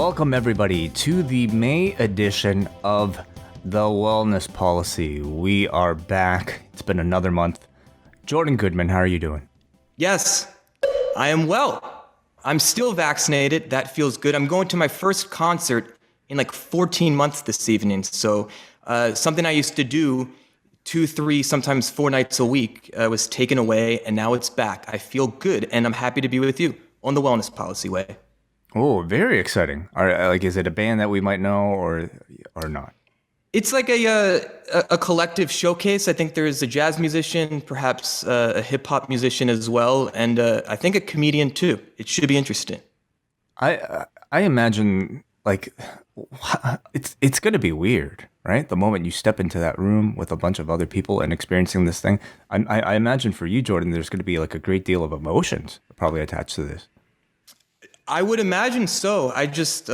Welcome everybody to the May edition of The Wellness Policy. We are back. It's been another month. Jordan Goodman, how are you doing? Yes, I am well. I'm still vaccinated. That feels good. I'm going to my first concert in like 14 months this evening. So something I used to do 2, 3, sometimes 4 nights a week was taken away, and now it's back. I feel good, and I'm happy to be with you on The Wellness Policy Way. Oh, very exciting. Is it a band that we might know or not? It's like a collective showcase. I think there's a jazz musician, perhaps a hip hop musician as well, and I think a comedian too. It should be interesting. I imagine it's going to be weird, right? The moment you step into that room with a bunch of other people and experiencing this thing, I imagine for you, Jordan, there's going to be like a great deal of emotions probably attached to this. I would imagine so. I just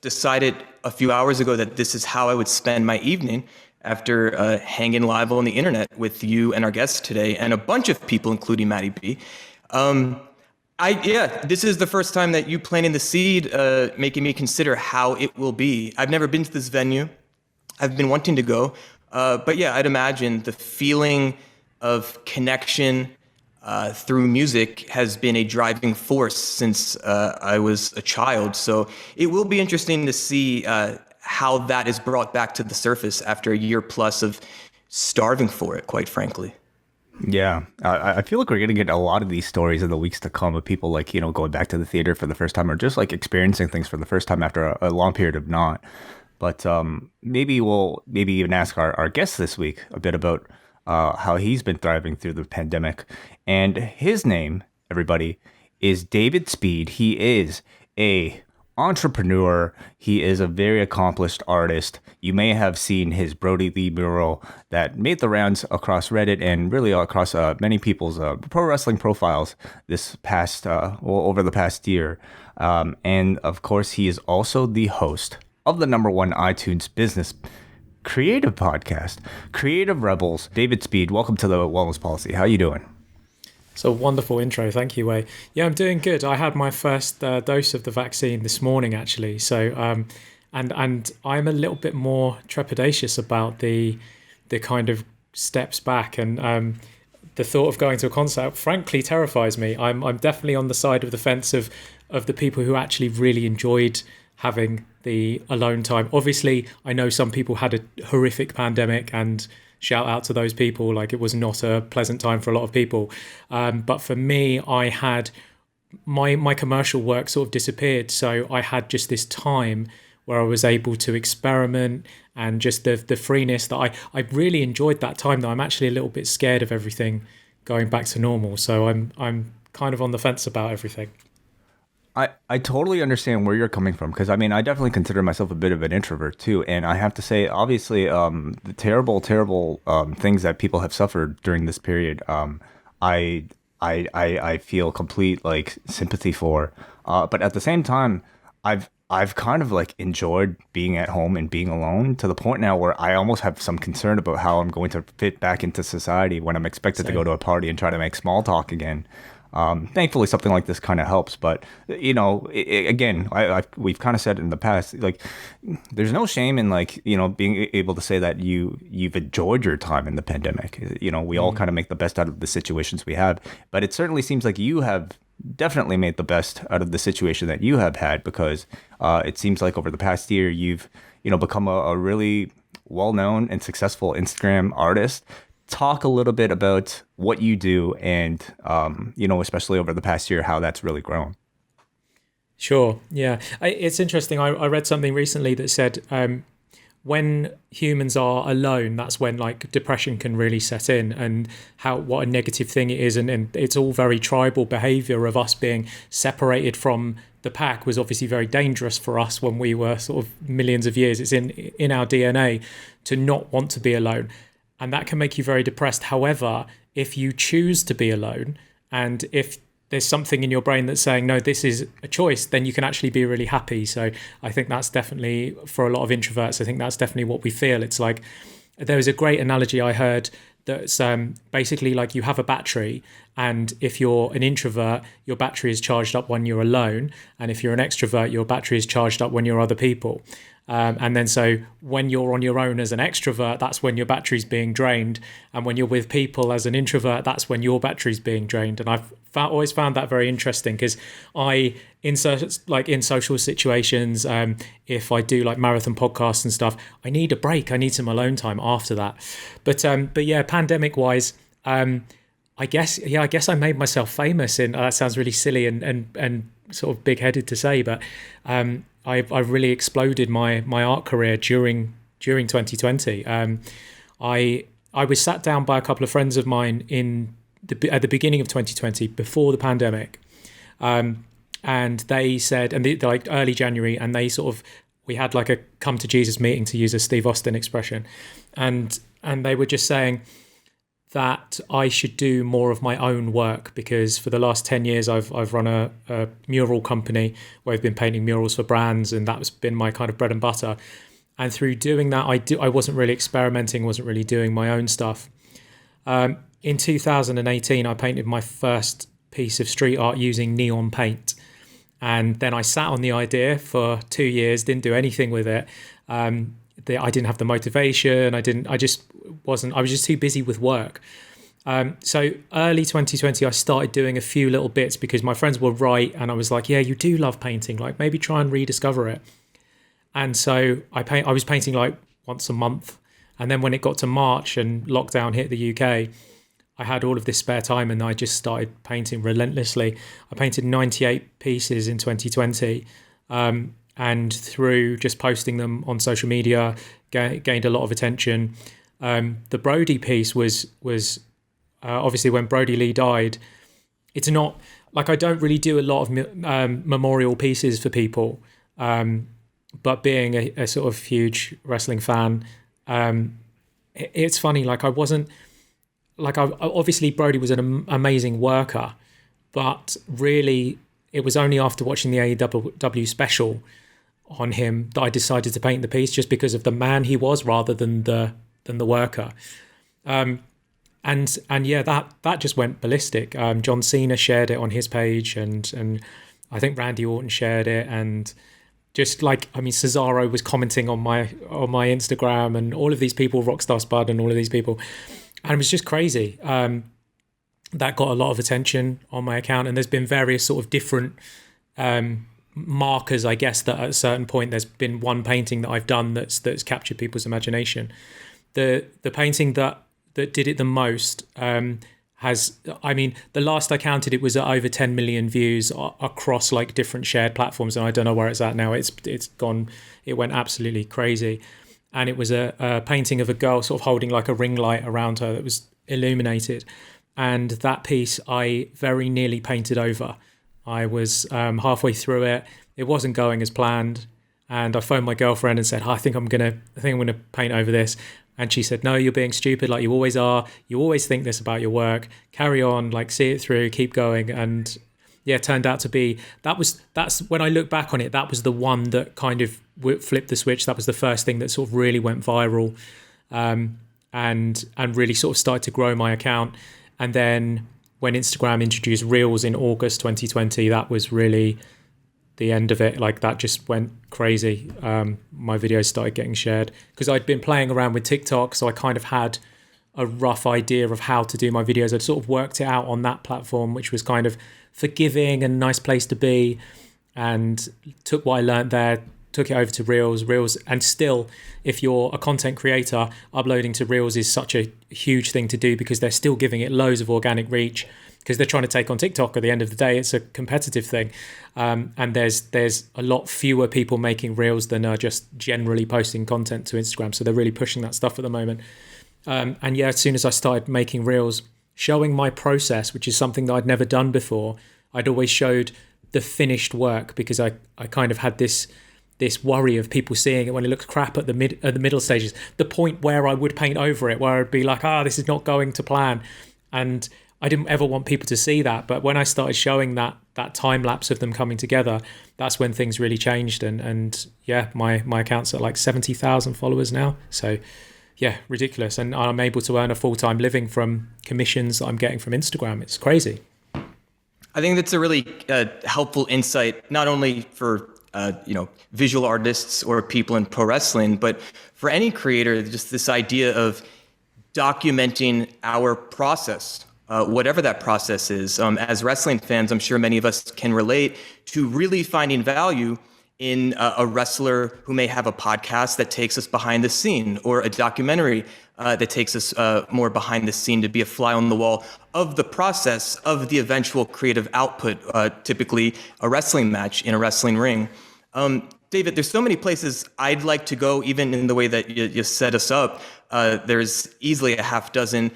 decided a few hours ago that this is how I would spend my evening after hanging live on the internet with you and our guests today and a bunch of people, including Maddie B. This is the first time that you planting the seed, making me consider how it will be. I've never been to this venue. I've been wanting to go. But yeah, I'd imagine the feeling of connection through music has been a driving force since I was a child. So it will be interesting to see how that is brought back to the surface after a year plus of starving for it, quite frankly. Yeah, I feel like we're going to get a lot of these stories in the weeks to come of people going back to the theater for the first time or just experiencing things for the first time after a long period of not. But maybe we'll even ask our guest this week a bit about how he's been thriving through the pandemic. And his name, everybody, is David Speed. He is a entrepreneur. He is a very accomplished artist. You may have seen his Brody Lee mural that made the rounds across Reddit and really across many people's pro wrestling profiles this past over the past year. And of course, he is also the host of the #1 iTunes business creative podcast, Creative Rebels. David Speed, welcome to the Wellness Policy. How you doing? It's a wonderful intro. Thank you, Wei. Yeah, I'm doing good. I had my first dose of the vaccine this morning, actually. So, and I'm a little bit more trepidatious about the kind of steps back, and the thought of going to a concert frankly terrifies me. I'm definitely on the side of the fence of the people who actually really enjoyed having the alone time. Obviously, I know some people had a horrific pandemic, and shout out to those people. It was not a pleasant time for a lot of people. But for me, I had my commercial work sort of disappeared. So I had just this time where I was able to experiment and just the freeness that I really enjoyed that time, though I'm actually a little bit scared of everything going back to normal. So I'm kind of on the fence about everything. I totally understand where you're coming from, because I definitely consider myself a bit of an introvert too, and I have to say, obviously, the terrible things that people have suffered during this period, I feel complete sympathy for, but at the same time, I've kind of enjoyed being at home and being alone to the point now where I almost have some concern about how I'm going to fit back into society when I'm expected to go to a party and try to make small talk again. Thankfully, something like this kind of helps. But, again, we've kind of said in the past, there's no shame in, being able to say that you've enjoyed your time in the pandemic. We all kind of make the best out of the situations we have. But it certainly seems like you have definitely made the best out of the situation that you have had, because it seems like over the past year, you've, become a really well-known and successful Instagram artist. Talk a little bit about what you do and, especially over the past year, how that's really grown. Sure. Yeah. It's interesting. I read something recently that said when humans are alone, that's when depression can really set in, and what a negative thing it is. And it's all very tribal behavior of us being separated from the pack was obviously very dangerous for us when we were sort of millions of years. It's in our DNA to not want to be alone. And that can make you very depressed. However, if you choose to be alone, and if there's something in your brain that's saying, no, this is a choice, then you can actually be really happy. So I think that's definitely, for a lot of introverts, I think that's definitely what we feel. It's there was a great analogy I heard that's basically like you have a battery, and if you're an introvert, your battery is charged up when you're alone, and if you're an extrovert, your battery is charged up when you're other people. And then so when you're on your own as an extrovert, that's when your battery's being drained, and when you're with people as an introvert, that's when your battery's being drained. And I've always found that very interesting, because in social situations, if I do like marathon podcasts and stuff, I need a break. I need some alone time after that. But yeah, pandemic wise, I guess I made myself famous in, that sounds really silly and sort of big headed to say, but I really exploded my art career during 2020. I was sat down by a couple of friends of mine at the beginning of 2020, before the pandemic, and they said, and they're like early January, and we had like a come to Jesus meeting, to use a Steve Austin expression, and they were just saying that I should do more of my own work, because for the last 10 years I've run a mural company where I've been painting murals for brands, and that's been my kind of bread and butter. And through doing that, I wasn't really experimenting, wasn't really doing my own stuff. In 2018, I painted my first piece of street art using neon paint. And then I sat on the idea for 2 years, didn't do anything with it. I didn't have the motivation. I was just too busy with work. So early 2020, I started doing a few little bits because my friends were right. And I was like, yeah, you do love painting. Like, maybe try and rediscover it. And so I was painting like once a month. And then when it got to March and lockdown hit the UK, I had all of this spare time, and I just started painting relentlessly. I painted 98 pieces in 2020. And through just posting them on social media, gained a lot of attention. The Brody piece was obviously when Brody Lee died. It's not like, I don't really do a lot of memorial pieces for people, but being a sort of huge wrestling fan, it's funny. Like, I wasn't like, obviously Brody was an amazing worker, but really it was only after watching the AEW special on him that I decided to paint the piece, just because of the man he was rather than the worker. And yeah, that just went ballistic. John Cena shared it on his page, and I think Randy Orton shared it, and just like, I mean, Cesaro was commenting on my Instagram, and all of these people, Rockstar Spud and all of these people, and it was just crazy. That got a lot of attention on my account, and there's been various sort of different markers, I guess, that at a certain point there's been one painting that I've done that's captured people's imagination. The painting that did it the most has, I mean, the last I counted, it was at over 10 million views across like different shared platforms, and I don't know where it's at now. It's gone, it went absolutely crazy. And it was a painting of a girl sort of holding like a ring light around her that was illuminated. And that piece I very nearly painted over. I was halfway through it. It wasn't going as planned. And I phoned my girlfriend and said, I think I'm gonna paint over this. And she said, no, you're being stupid, like you always are. You always think this about your work. Carry on, like, see it through, keep going. And yeah, it turned out to be, that's when I look back on it, that was the one that kind of flipped the switch. That was the first thing that sort of really went viral, and really sort of started to grow my account. And then when Instagram introduced Reels in August 2020, that was really the end of it. Like, that just went crazy. My videos started getting shared because I'd been playing around with TikTok, so I kind of had a rough idea of how to do my videos. I'd sort of worked it out on that platform, which was kind of forgiving and a nice place to be, and took what I learned there, took it over to Reels. And still, if you're a content creator, uploading to Reels is such a huge thing to do, because they're still giving it loads of organic reach, because they're trying to take on TikTok. At the end of the day, it's a competitive thing. And there's a lot fewer people making Reels than are just generally posting content to Instagram. So they're really pushing that stuff at the moment. And yeah, as soon as I started making Reels, showing my process, which is something that I'd never done before, I'd always showed the finished work, because I kind of had this worry of people seeing it when it looks crap at the middle stages, the point where I would paint over it, where I'd be like, this is not going to plan. And I didn't ever want people to see that. But when I started showing that time lapse of them coming together, that's when things really changed. And yeah, my account's at like 70,000 followers now. So yeah, ridiculous. And I'm able to earn a full-time living from commissions that I'm getting from Instagram. It's crazy. I think that's a really helpful insight, not only for visual artists or people in pro wrestling, but for any creator. Just this idea of documenting our process, whatever that process is. As wrestling fans, I'm sure many of us can relate to really finding value in a wrestler who may have a podcast that takes us behind the scene, or a documentary that takes us more behind the scene to be a fly on the wall of the process of the eventual creative output, typically a wrestling match in a wrestling ring. David, there's so many places I'd like to go, even in the way that you set us up. There's easily a half dozen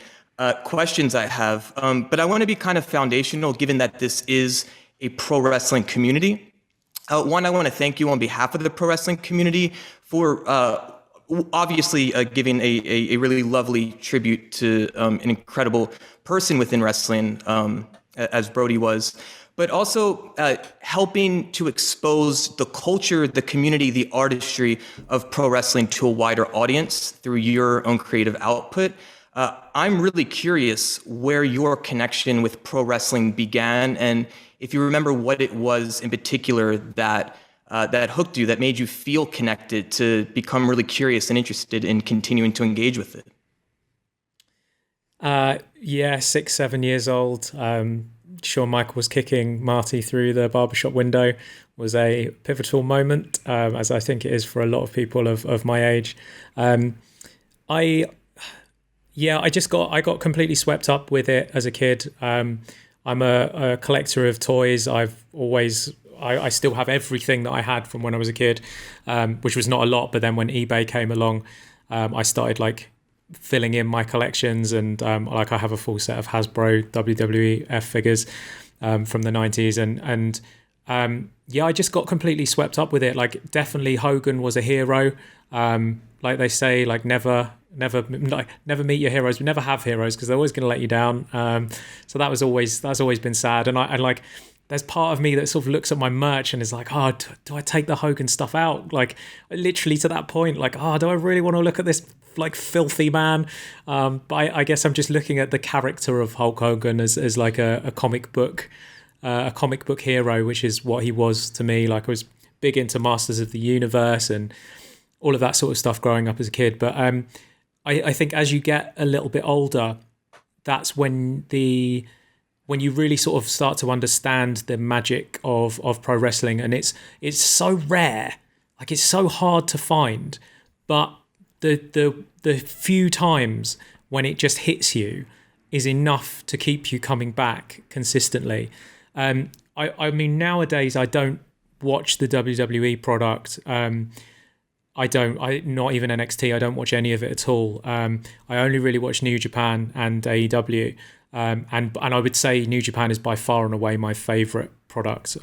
questions I have, but I want to be kind of foundational, given that this is a pro wrestling community. One, I want to thank you on behalf of the pro wrestling community for obviously giving a really lovely tribute to an incredible person within wrestling, as Brody was, but also helping to expose the culture, the community, the artistry of pro wrestling to a wider audience through your own creative output. I'm really curious where your connection with pro wrestling began, and if you remember what it was in particular that hooked you, that made you feel connected to become really curious and interested in continuing to engage with it. Yeah, 6, 7 years old. Shawn Michaels kicking Marty through the barbershop window was a pivotal moment, as I think it is for a lot of people of my age. I got completely swept up with it as a kid. I'm a collector of toys. I still have everything that I had from when I was a kid, which was not a lot. But then when eBay came along, I started like filling in my collections, and I have a full set of Hasbro WWF figures from the 90s, and I just got completely swept up with it. Like, definitely Hogan was a hero. Like they say, like never meet your heroes, but never have heroes, because they're always going to let you down. So that's always been sad. And I like, there's part of me that sort of looks at my merch and is like, oh, do I take the Hogan stuff out? Like, literally to that point, like, oh, do I really want to look at this like filthy man? But I guess I'm just looking at the character of Hulk Hogan as like a comic book hero, which is what he was to me. Like, I was big into Masters of the Universe and all of that sort of stuff growing up as a kid. But I think as you get a little bit older, that's when you really sort of start to understand the magic of pro wrestling. And it's so rare, like it's so hard to find, but the few times when it just hits you is enough to keep you coming back consistently. I mean, nowadays I don't watch the WWE product. Not even NXT. I don't watch any of it at all. I only really watch New Japan and AEW. And I would say New Japan is by far and away my favorite product.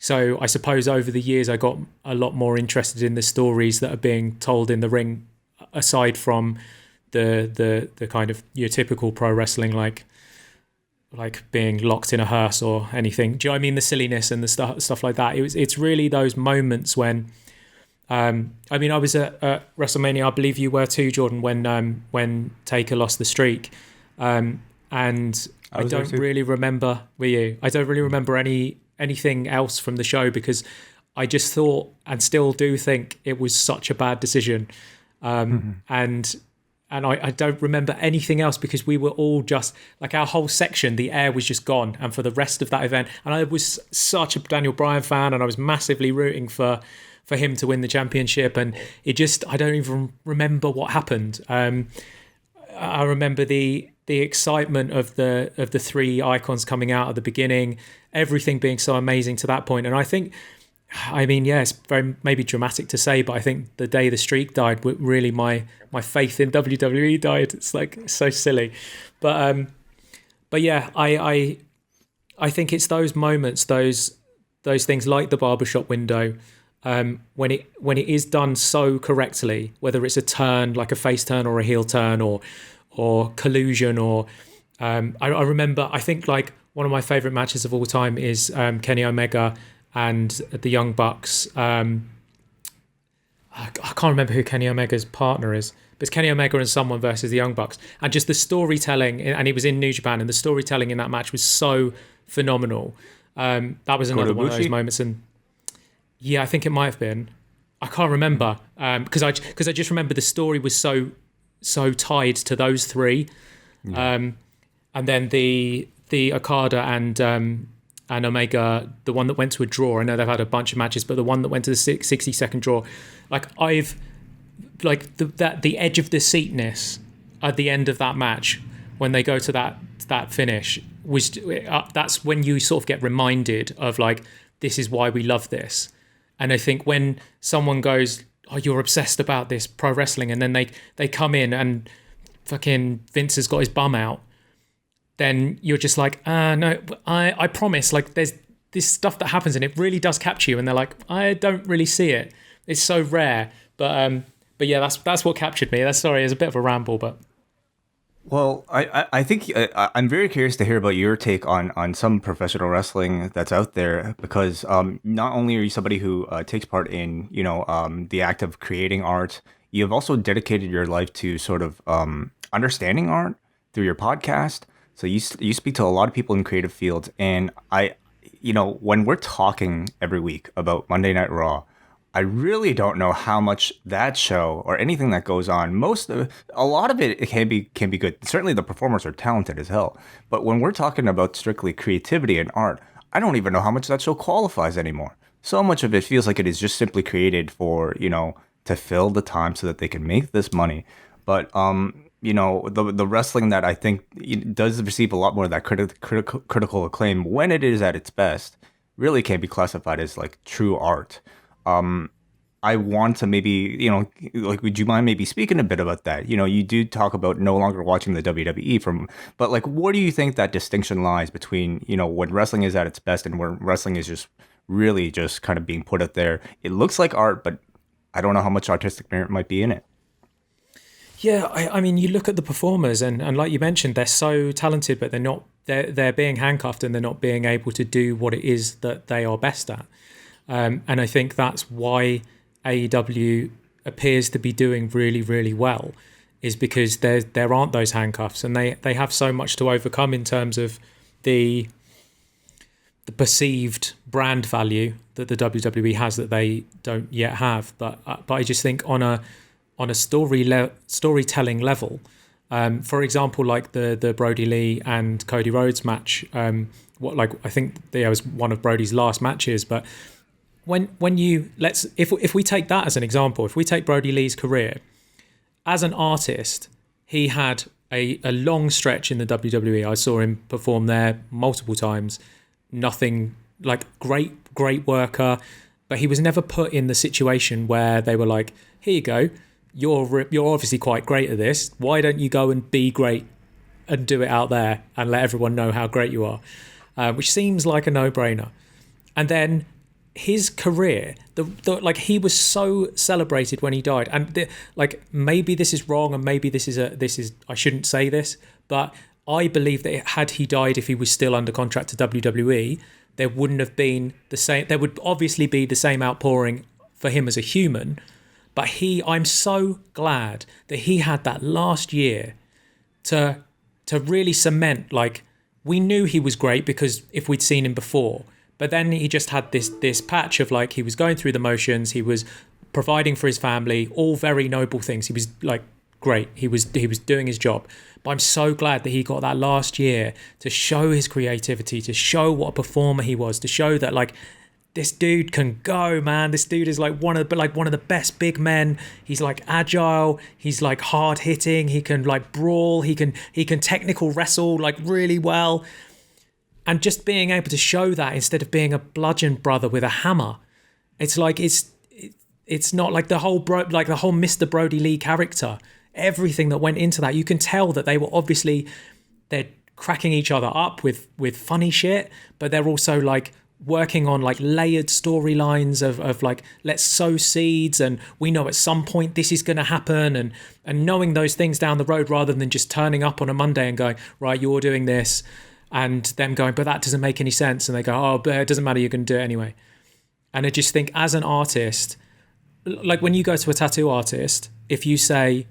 So I suppose over the years I got a lot more interested in the stories that are being told in the ring, aside from the kind of your typical pro wrestling, like being locked in a hearse or anything. Do you know what I mean? The silliness and the stuff like that. It's really those moments when. I mean, I was at WrestleMania. I believe you were too, Jordan, when Taker lost the streak. And I don't really remember. Were you? I don't really remember anything else from the show, because I just thought, and still do think, it was such a bad decision. And I don't remember anything else, because we were all just like, our whole section, the air was just gone. And for the rest of that event, and I was such a Daniel Bryan fan, and I was massively rooting for him to win the championship, and I don't even remember what happened. I remember the excitement of the three icons coming out at the beginning, everything being so amazing to that point. And I think, I mean, yeah, it's very maybe dramatic to say, but I think the day the streak died, really my faith in WWE died. It's like so silly, but yeah, I think it's those moments, those things like the barbershop window. When it is done so correctly, whether it's a turn, like a face turn or a heel turn, or collusion, or I remember, I think like one of my favorite matches of all time is Kenny Omega and the Young Bucks I can't remember who Kenny Omega's partner is, but it's Kenny Omega and someone versus the Young Bucks. And just the storytelling, and he was in New Japan, and the storytelling in that match was so phenomenal. That was another one of those moments. And yeah, I think it might have been. I can't remember because I just remember the story was so tied to those three. Yeah. And then the Okada and Omega, the one that went to a draw. I know they've had a bunch of matches, but the one that went to the 60-second draw, like the edge of the seatness at the end of that match when they go to that finish was that's when you sort of get reminded of like, this is why we love this. And I think when someone goes, oh, you're obsessed about this pro wrestling, and then they come in and fucking Vince has got his bum out, then you're just like, no, I promise, like there's this stuff that happens and it really does capture you. And they're like, I don't really see it. It's so rare. But yeah, that's what captured me. Sorry, it's a bit of a ramble, but. Well, I think I'm very curious to hear about your take on some professional wrestling that's out there, because not only are you somebody who takes part in the act of creating art, you've also dedicated your life to sort of understanding art through your podcast. So you speak to a lot of people in creative fields, and when we're talking every week about Monday Night Raw, I really don't know how much that show or anything that goes on. A lot of it can be good. Certainly the performers are talented as hell. But when we're talking about strictly creativity and art, I don't even know how much that show qualifies anymore. So much of it feels like it is just simply created for, to fill the time so that they can make this money. But the wrestling that I think does receive a lot more of that critical acclaim when it is at its best really can be classified as like true art. I want to maybe, would you mind maybe speaking a bit about that? You do talk about no longer watching the WWE but like, where do you think that distinction lies between, when wrestling is at its best and where wrestling is just really just kind of being put out there? It looks like art, but I don't know how much artistic merit might be in it. Yeah, I mean, you look at the performers and like you mentioned, they're so talented, but they're being handcuffed and they're not being able to do what it is that they are best at. And I think that's why AEW appears to be doing really, really well, is because there aren't those handcuffs, and they have so much to overcome in terms of the perceived brand value that the WWE has that they don't yet have. But I just think on a storytelling level, for example, like the Brody Lee and Cody Rhodes match, I think that was one of Brody's last matches, but. If we take that as an example, if we take Brody Lee's career, as an artist, he had a long stretch in the WWE. I saw him perform there multiple times. Nothing like great worker, but he was never put in the situation where they were like, here you go, you're obviously quite great at this. Why don't you go and be great and do it out there and let everyone know how great you are? Which seems like a no-brainer. And then his career, he was so celebrated when he died, and maybe this is wrong, and maybe this is I shouldn't say this, but I believe that had he died, if he was still under contract to WWE, there wouldn't have been the same. There would obviously be the same outpouring for him as a human, but I'm so glad that he had that last year to really cement. Like, we knew he was great because if we'd seen him before. But then he just had this patch of like, he was going through the motions, he was providing for his family, all very noble things. He was like great. He was doing his job. But I'm so glad that he got that last year to show his creativity, to show what a performer he was, to show that like, this dude can go, man. This dude is like one of the best big men. He's like agile. He's like hard hitting. He can like brawl. He can technical wrestle like really well. And just being able to show that instead of being a bludgeon brother with a hammer, it's like it's not like the whole Mr. Brody Lee character. Everything that went into that, you can tell that they were obviously they're cracking each other up with funny shit, but they're also like working on like layered storylines of like, let's sow seeds and we know at some point this is going to happen, and knowing those things down the road rather than just turning up on a Monday and going, right, you're doing this. And them going, but that doesn't make any sense. And they go, oh, but it doesn't matter, you're going to do it anyway. And I just think as an artist, like when you go to a tattoo artist, if you say,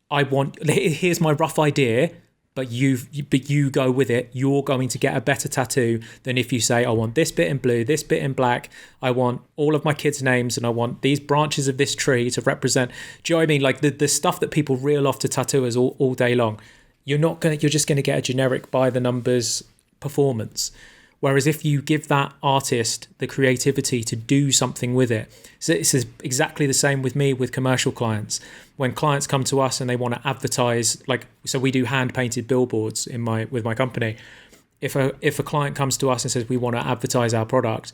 here's my rough idea, but you go with it, you're going to get a better tattoo than if you say, I want this bit in blue, this bit in black, I want all of my kids' names, and I want these branches of this tree to represent. Do you know what I mean? Like the stuff that people reel off to tattooers all day long. You're just gonna get a generic by the numbers performance. Whereas if you give that artist the creativity to do something with it, so it's exactly the same with me with commercial clients. When clients come to us and they want to advertise, so we do hand painted billboards with my company. If a client comes to us and says we want to advertise our product,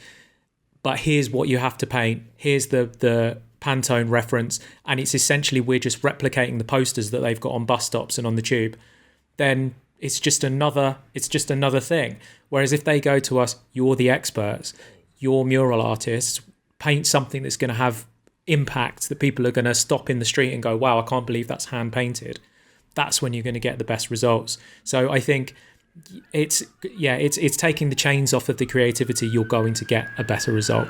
but here's what you have to paint, here's the Pantone reference, and it's essentially we're just replicating the posters that they've got on bus stops and on the tube, then it's just another thing. Whereas if they go to us, you're the experts, you're mural artists, paint something that's going to have impact, that people are going to stop in the street and go, wow, I can't believe that's hand painted. That's when you're going to get the best results. So I think it's taking the chains off of the creativity, you're going to get a better result.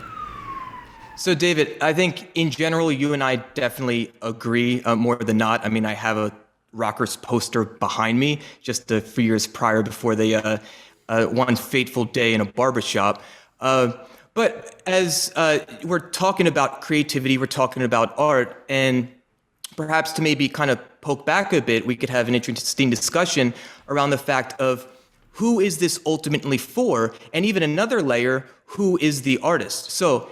So David, I think in general, you and I definitely agree more than not. I mean, I have a Rockers poster behind me just a few years prior before they one fateful day in a barbershop. But as we're talking about creativity, we're talking about art, and perhaps to maybe kind of poke back a bit, we could have an interesting discussion around the fact of who is this ultimately for, and even another layer, who is the artist? So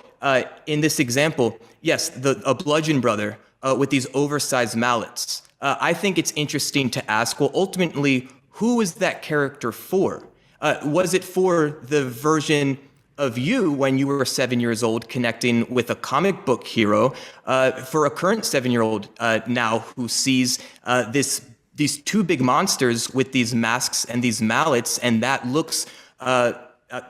in this example, yes, a bludgeon brother with these oversized mallets. I think it's interesting to ask, well, ultimately, who is that character for? Was it for the version of you when you were 7 years old connecting with a comic book hero, for a current 7-year-old now who sees these two big monsters with these masks and these mallets, and that looks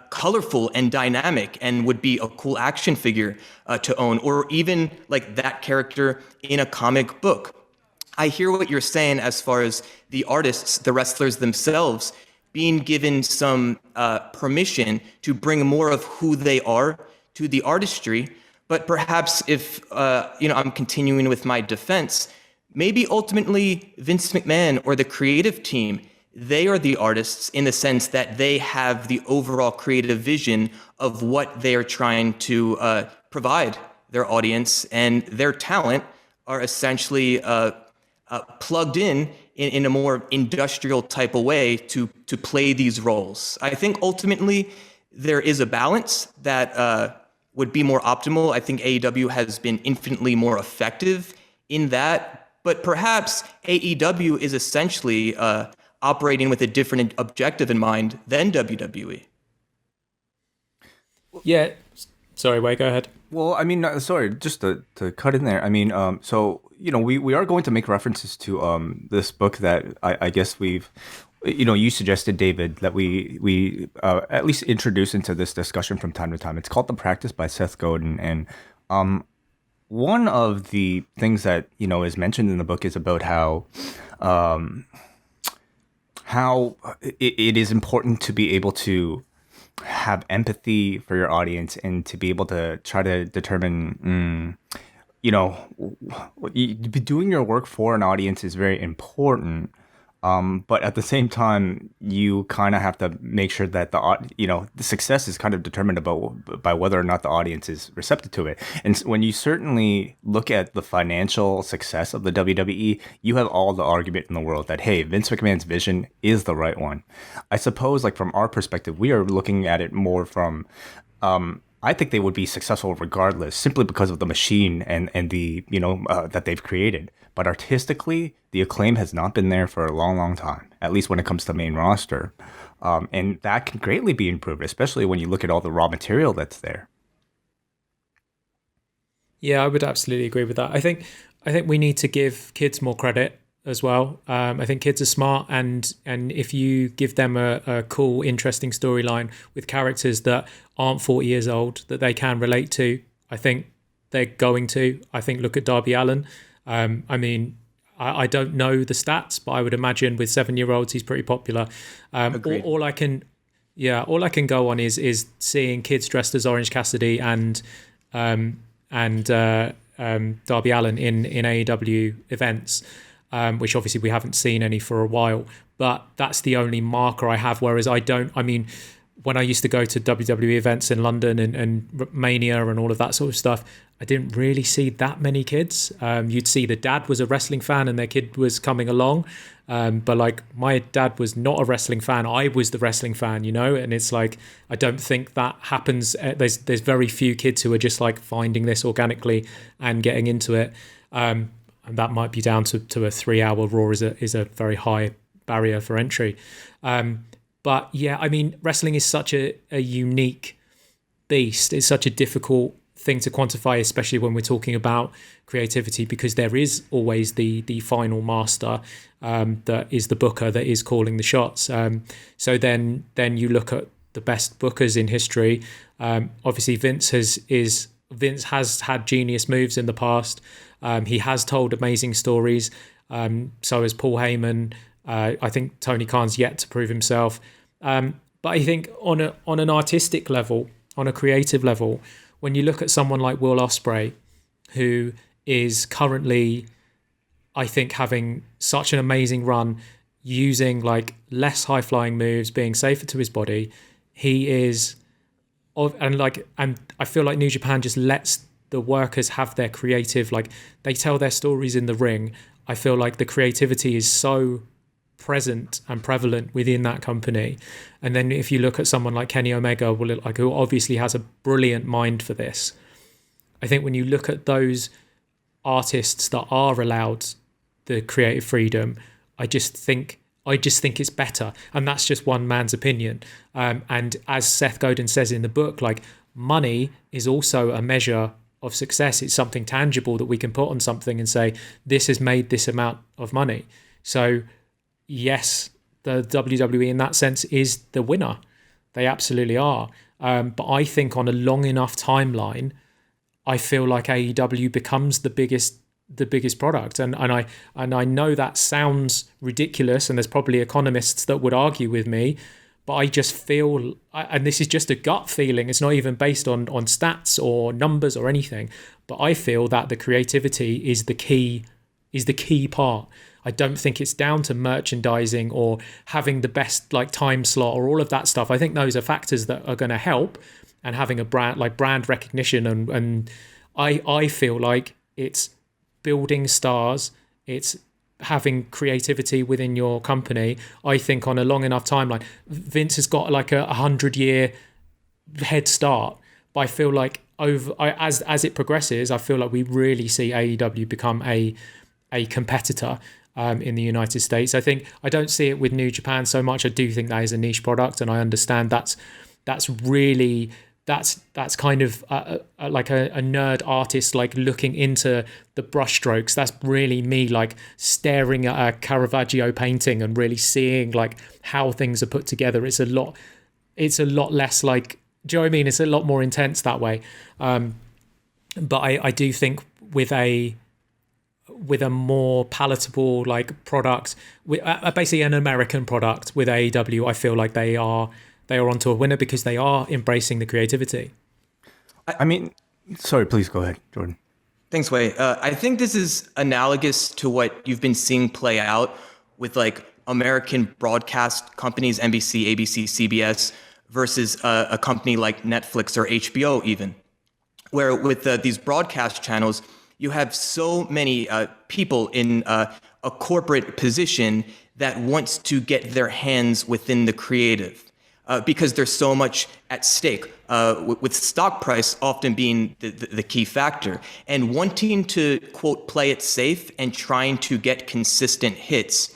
colorful and dynamic and would be a cool action figure to own, or even like that character in a comic book. I hear what you're saying as far as the artists, the wrestlers themselves, being given some permission to bring more of who they are to the artistry. But perhaps if I'm continuing with my defense, maybe ultimately Vince McMahon or the creative team, they are the artists in the sense that they have the overall creative vision of what they are trying to provide their audience, and their talent are essentially plugged in a more industrial type of way to play these roles. I think ultimately there is a balance that would be more optimal. I think AEW has been infinitely more effective in that, but perhaps AEW is essentially operating with a different objective in mind than WWE. Yeah. Sorry, Wei, go ahead. Well, I mean, sorry, just to cut in there. I mean, so, we are going to make references to this book that I guess we've, you suggested, David, that we at least introduce into this discussion from time to time. It's called The Practice by Seth Godin. And one of the things that, is mentioned in the book is about how it is important to be able to have empathy for your audience and to be able to try to determine, doing your work for an audience is very important. But at the same time, you kind of have to make sure that the success is kind of determined by whether or not the audience is receptive to it. And when you certainly look at the financial success of the WWE, you have all the argument in the world that, hey, Vince McMahon's vision is the right one. I suppose, like, from our perspective, we are looking at it more from, I think they would be successful regardless, simply because of the machine and the, that they've created. But artistically, the acclaim has not been there for a long, long time, at least when it comes to main roster. And that can greatly be improved, especially when you look at all the raw material that's there. Yeah, I would absolutely agree with that. I think we need to give kids more credit as well. I think kids are smart, and if you give them a cool, interesting storyline with characters that aren't 40 years old, that they can relate to, I think they're going to. I think look at Darby Allin. I don't know the stats, but I would imagine with 7-year-olds he's pretty popular. All I can go on is seeing kids dressed as Orange Cassidy and and Darby Allin in AEW events, which obviously we haven't seen any for a while. But that's the only marker I have. Whereas I mean, when I used to go to WWE events in London and Mania and all of that sort of stuff, I didn't really see that many kids. You'd see the dad was a wrestling fan and their kid was coming along. But like my dad was not a wrestling fan. I was the wrestling fan, you know, and it's like, I don't think that happens. There's very few kids who are just like finding this organically and getting into it. And that might be down to a 3-hour Raw is a very high barrier for entry. But yeah, I mean, wrestling is such a unique beast. It's such a difficult thing to quantify, especially when we're talking about creativity, because there is always the final master that is the booker, that is calling the shots. So then you look at the best bookers in history. Obviously, Vince has had genius moves in the past. He has told amazing stories. So has Paul Heyman. I think Tony Khan's yet to prove himself. But I think on an artistic level, on a creative level, when you look at someone like Will Ospreay, who is currently, I think, having such an amazing run, using like less high-flying moves, being safer to his body, and I feel like New Japan just lets the workers have their creative, like they tell their stories in the ring. I feel like the creativity is so present and prevalent within that company. And then if you look at someone like Kenny Omega, who obviously has a brilliant mind for this, I think when you look at those artists that are allowed the creative freedom, I just think it's better. And that's just one man's opinion. And as Seth Godin says in the book, like, money is also a measure of success. It's something tangible that we can put on something and say, this has made this amount of money. So yes, the WWE in that sense is the winner. They absolutely are. But I think on a long enough timeline, I feel like AEW becomes the biggest product. And I know that sounds ridiculous, and there's probably economists that would argue with me, but I just feel, and this is just a gut feeling, it's not even based on stats or numbers or anything, but I feel that the creativity is the key part. I don't think it's down to merchandising or having the best like time slot or all of that stuff. I think those are factors that are going to help, and having a brand recognition. And I feel like it's building stars. It's having creativity within your company. I think on a long enough timeline, Vince has got like a 100-year head start. But I feel like as it progresses, I feel like we really see AEW become a competitor in the United States. I don't see it with New Japan so much. I do think that is a niche product, and I understand that's kind of like a nerd artist, like looking into the brushstrokes. That's really me, like staring at a Caravaggio painting and really seeing like how things are put together. It's a lot less like, do you know what I mean? It's a lot more intense that way. But I do think with a more palatable like product, basically an American product with AEW, I feel like they are onto a winner because they are embracing the creativity. I mean, sorry, please go ahead, Jordan. Thanks, Wei. I think this is analogous to what you've been seeing play out with like American broadcast companies, NBC, ABC, CBS, versus a company like Netflix or HBO even, where with these broadcast channels, you have so many people in a corporate position that wants to get their hands within the creative because there's so much at stake, with stock price often being the key factor. And wanting to, quote, play it safe and trying to get consistent hits,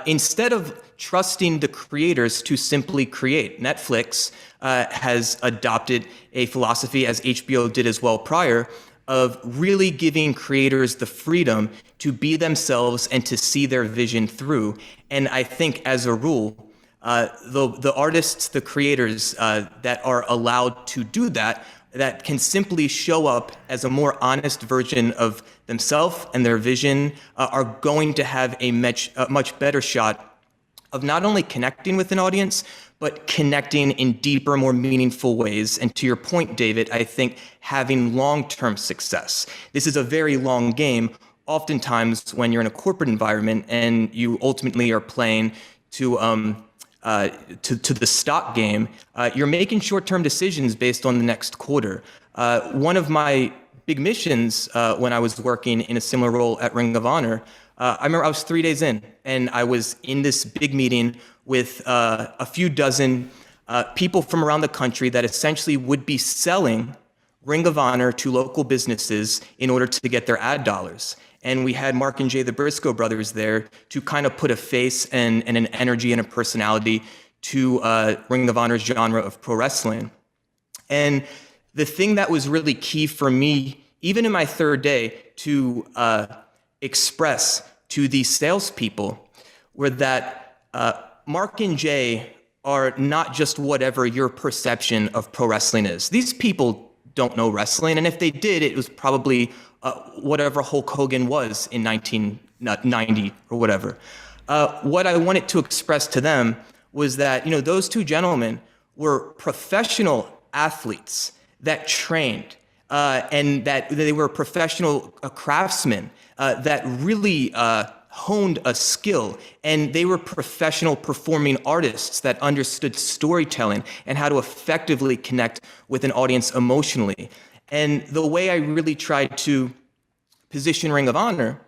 instead of trusting the creators to simply create. Netflix has adopted a philosophy, as HBO did as well prior, of really giving creators the freedom to be themselves and to see their vision through. And I think as a rule, the artists, the creators that are allowed to do that can simply show up as a more honest version of themselves and their vision, are going to have a much better shot of not only connecting with an audience, but connecting in deeper, more meaningful ways. And to your point, David, I think having long-term success. This is a very long game. Oftentimes, when you're in a corporate environment and you ultimately are playing to the stock game, you're making short-term decisions based on the next quarter. One of my big missions when I was working in a similar role at Ring of Honor, I remember I was 3 days in, and I was in this big meeting with a few dozen people from around the country that essentially would be selling Ring of Honor to local businesses in order to get their ad dollars. And we had Mark and Jay, the Briscoe brothers, there to kind of put a face and an energy and a personality to Ring of Honor's genre of pro wrestling. And the thing that was really key for me, even in my third day, to express to these salespeople were that Mark and Jay are not just whatever your perception of pro wrestling is. These people don't know wrestling, and if they did, it was probably whatever Hulk Hogan was in 1990 or whatever. What I wanted to express to them was that, those two gentlemen were professional athletes that trained, and that they were professional craftsmen that really honed a skill, and they were professional performing artists that understood storytelling and how to effectively connect with an audience emotionally. And the way I really tried to position Ring of Honor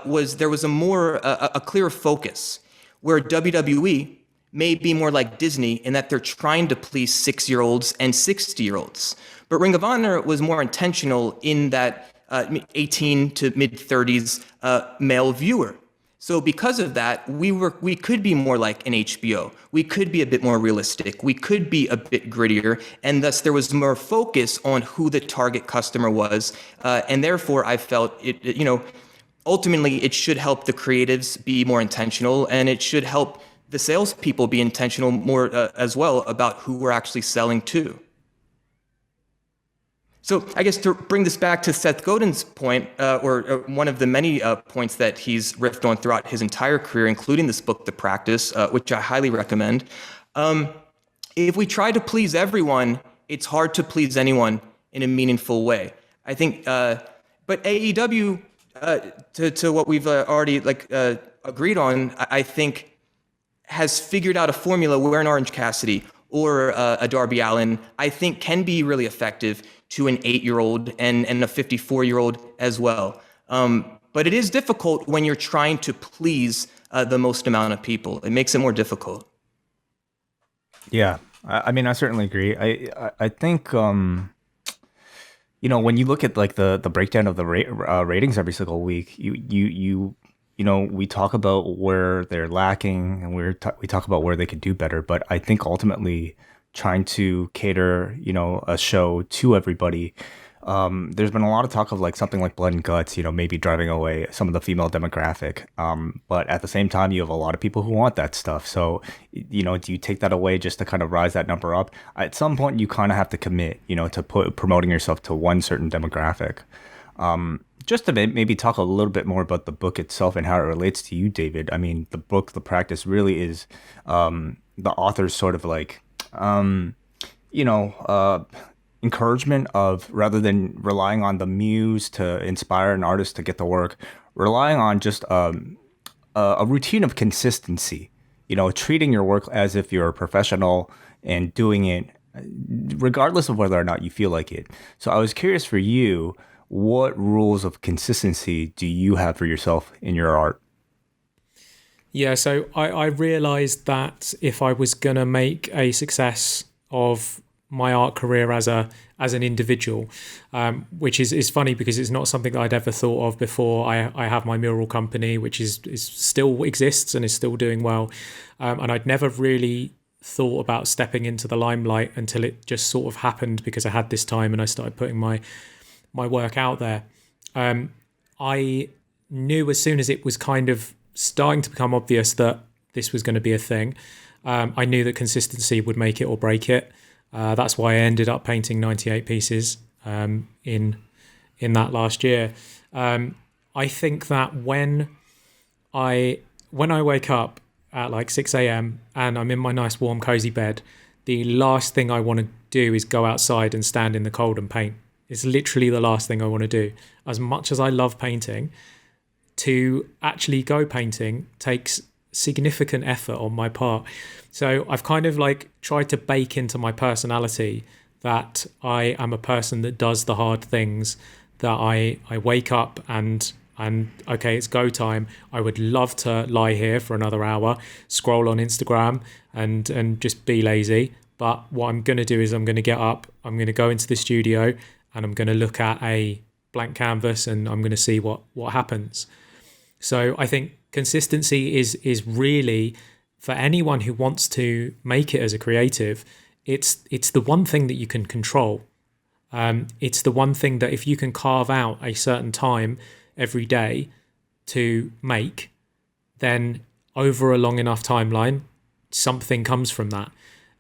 was there was a clearer focus, where WWE may be more like Disney in that they're trying to please 6-year-olds and 60-year-olds. But Ring of Honor was more intentional in that 18 to mid-30s male viewer. So because of that, we could be more like an HBO. We could be a bit more realistic. We could be a bit grittier, and thus there was more focus on who the target customer was. And therefore, I felt ultimately it should help the creatives be more intentional, and it should help the salespeople be intentional more as well about who we're actually selling to. So I guess to bring this back to Seth Godin's point, or one of the many points that he's riffed on throughout his entire career, including this book, The Practice, which I highly recommend. If we try to please everyone, it's hard to please anyone in a meaningful way. I think, but AEW, to what we've already agreed on, I think has figured out a formula where an Orange Cassidy or a Darby Allin, I think, can be really effective to an 8-year-old and a 54-year-old as well. But it is difficult when you're trying to please the most amount of people. It makes it more difficult. Yeah, I mean, I certainly agree. I think, when you look at the breakdown of the ratings every single week, we talk about where they're lacking, and we talk about where they could do better. But I think ultimately, trying to cater, a show to everybody, there's been a lot of talk of something like Blood and Guts, maybe driving away some of the female demographic. But at the same time, you have a lot of people who want that stuff. So, do you take that away just to kind of rise that number up? At some point, you kind of have to commit, to promoting yourself to one certain demographic. Just to maybe talk a little bit more about the book itself and how it relates to you, David. I mean, the book, The Practice, really is the author's sort of encouragement of, rather than relying on the muse to inspire an artist to get the work, relying on just a routine of consistency, treating your work as if you're a professional and doing it regardless of whether or not you feel like it. So I was curious for you, what rules of consistency do you have for yourself in your art? Yeah, so I realized that if I was going to make a success of my art career as an individual, which is funny because it's not something that I'd ever thought of before. I have my mural company, which is still exists and is still doing well. And I'd never really thought about stepping into the limelight until it just sort of happened, because I had this time and I started putting my work out there. I knew as soon as it was kind of starting to become obvious that this was going to be a thing, I knew that consistency would make it or break it. That's why I ended up painting 98 pieces in that last year. I think that when I wake up, at like 6 a.m. and I'm in my nice warm cozy bed, the last thing I want to do is go outside and stand in the cold and paint. It's literally the last thing I want to do. As much as I love painting, to actually go painting takes significant effort on my part. So I've kind of like tried to bake into my personality that I am a person that does the hard things, that I wake up and okay, it's go time. I would love to lie here for another hour, scroll on Instagram and just be lazy. But what I'm going to do is I'm going to get up, I'm going to go into the studio and I'm going to look at a blank canvas and I'm going to see what happens. So I think consistency is really, for anyone who wants to make it as a creative, it's the one thing that you can control. It's the one thing that if you can carve out a certain time every day to make, then over a long enough timeline, something comes from that.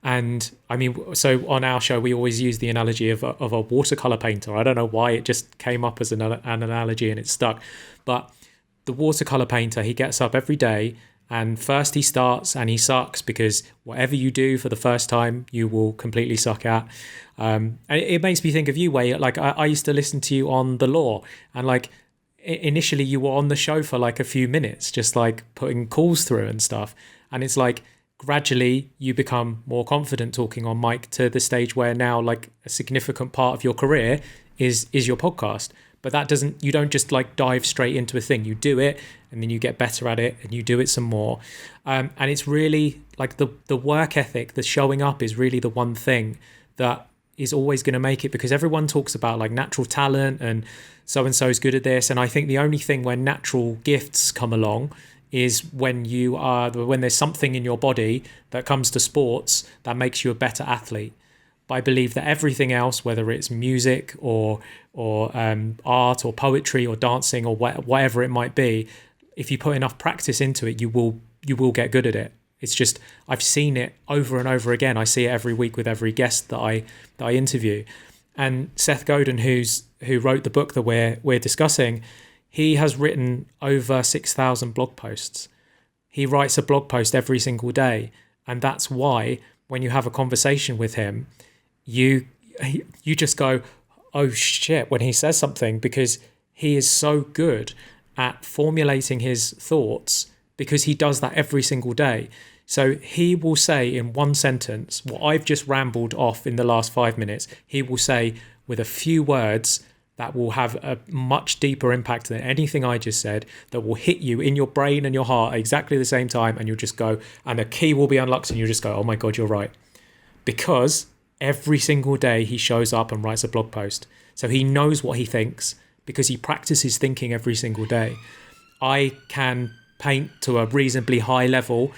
And I mean, so on our show, we always use the analogy of a watercolor painter. I don't know why it just came up as an analogy and it stuck. But the watercolor painter, he gets up every day and first he starts and he sucks because whatever you do for the first time, you will completely suck at. And it makes me think of you, Wei. Like I used to listen to you on The Law, and like initially you were on the show for like a few minutes, just like putting calls through and stuff. And it's like gradually you become more confident talking on mic to the stage where now like a significant part of your career is your podcast. But that doesn't, you don't just like dive straight into a thing. You do it and then you get better at it and you do it some more. And it's really like the work ethic, the showing up is really the one thing that is always going to make it, because everyone talks about like natural talent and so is good at this. And I think the only thing where natural gifts come along is when there's something in your body that comes to sports that makes you a better athlete. But I believe that everything else, whether it's music or art or poetry or dancing or whatever it might be, if you put enough practice into it, you will get good at it. It's just, I've seen it over and over again. I see it every week with every guest that I interview. And Seth Godin, who wrote the book that we're discussing, he has written over 6,000 blog posts. He writes a blog post every single day, and that's why when you have a conversation with him, you just go, oh shit, when he says something, because he is so good at formulating his thoughts, because he does that every single day. So he will say in one sentence what I've just rambled off in the last 5 minutes. He will say with a few words that will have a much deeper impact than anything I just said, that will hit you in your brain and your heart at exactly the same time, and you'll just go, and a key will be unlocked and you'll just go, oh my God, you're right. Because every single day he shows up and writes a blog post. So he knows what he thinks because he practices thinking every single day. I can paint to a reasonably high level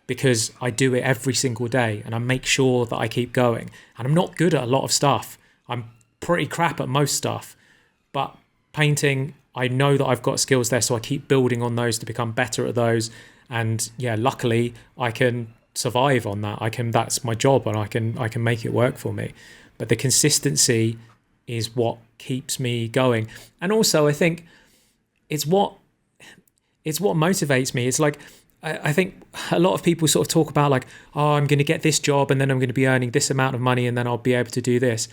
because I do it every single day and I make sure that I keep going. And I'm not good at a lot of stuff. I'm pretty crap at most stuff. But painting, I know that I've got skills there, so I keep building on those to become better at those. And yeah, luckily I can survive on that. That's my job, and I can make it work for me. But the consistency is what keeps me going. And also I think it's what motivates me. It's like, I think a lot of people sort of talk about like, oh, I'm going to get this job and then I'm going to be earning this amount of money and then I'll be able to do this.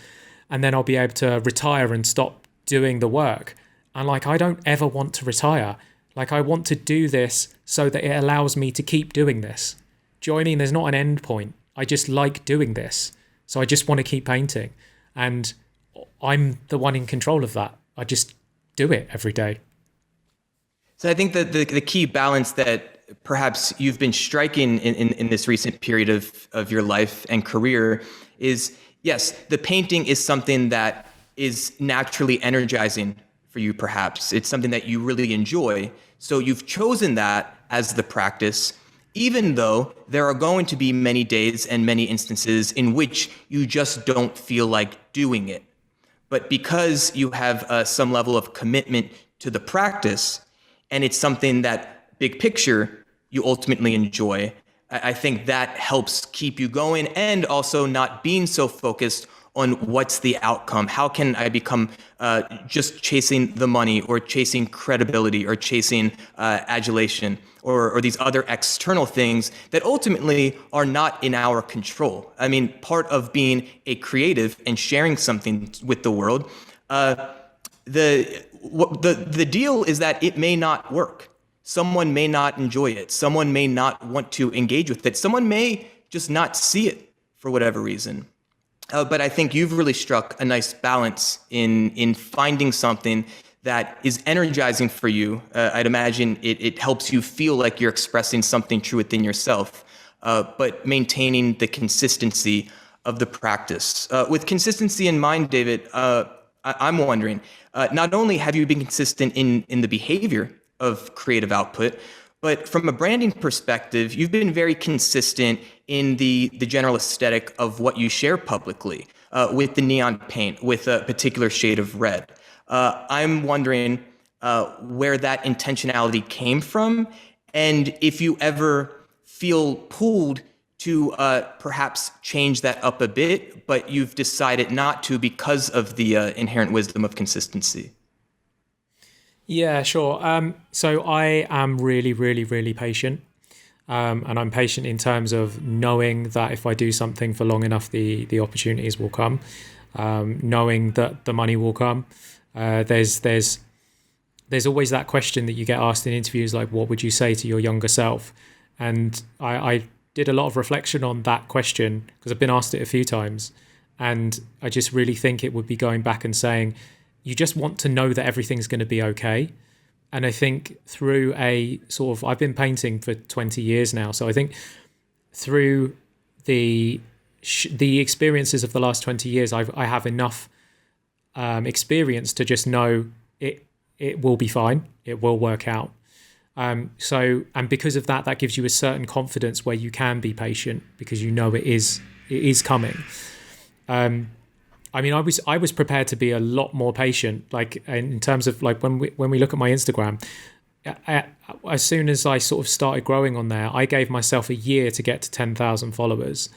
And then I'll be able to retire and stop doing the work. And like, I don't ever want to retire. Like, I want to do this so that it allows me to keep doing this. Joining, there's not an end point. I just like doing this. So I just want to keep painting. And I'm the one in control of that. I just do it every day. So I think that the key balance that perhaps you've been striking in this recent period of your life and career is, yes, the painting is something that is naturally energizing for you, perhaps. It's something that you really enjoy. So you've chosen that as the practice, even though there are going to be many days and many instances in which you just don't feel like doing it. But because you have some level of commitment to the practice, and it's something that, big picture, you ultimately enjoy, I think that helps keep you going, and also not being so focused on what's the outcome. How can I become just chasing the money or chasing credibility or chasing adulation or these other external things that ultimately are not in our control. I mean, part of being a creative and sharing something with the world, the deal is that it may not work. Someone may not enjoy it. Someone may not want to engage with it. Someone may just not see it for whatever reason. But I think you've really struck a nice balance in finding something that is energizing for you. I'd imagine it helps you feel like you're expressing something true within yourself, but maintaining the consistency of the practice. With consistency in mind, David, I'm wondering, not only have you been consistent in the behavior of creative output, but from a branding perspective, you've been very consistent in the general aesthetic of what you share publicly, with the neon paint, with a particular shade of red. I'm wondering where that intentionality came from, and if you ever feel pulled to perhaps change that up a bit, but you've decided not to because of the inherent wisdom of consistency. Yeah, sure. So I am really, really, really patient. And I'm patient in terms of knowing that if I do something for long enough, the opportunities will come, knowing that the money will come. There's always that question that you get asked in interviews, like, what would you say to your younger self? And I did a lot of reflection on that question because I've been asked it a few times. And I just really think it would be going back and saying, you just want to know that everything's going to be okay. And I think through I've been painting for 20 years now. So I think through the experiences of the last 20 years, I have enough experience to just know it will be fine. It will work out. And because of that, that gives you a certain confidence where you can be patient because you know it is coming. I mean, I was prepared to be a lot more patient, like in terms of like when we look at my Instagram, as soon as I sort of started growing on there, I gave myself a year to get to 10,000 followers.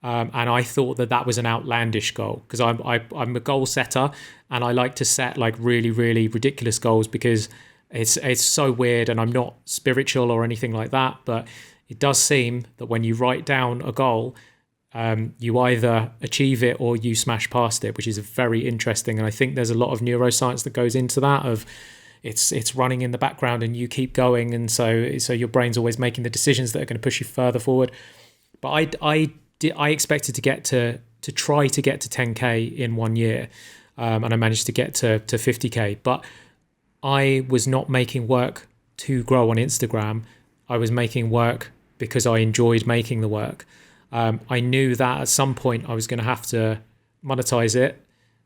And I thought that was an outlandish goal because I'm a goal setter and I like to set like really, really ridiculous goals because it's so weird and I'm not spiritual or anything like that. But it does seem that when you write down a goal, you either achieve it or you smash past it, which is very interesting. And I think there's a lot of neuroscience that goes into that of it's running in the background and you keep going. And so your brain's always making the decisions that are going to push you further forward. But I expected to try to get to 10K in 1 year. And I managed to get to 50K, but I was not making work to grow on Instagram. I was making work because I enjoyed making the work. I knew that at some point I was going to have to monetize it,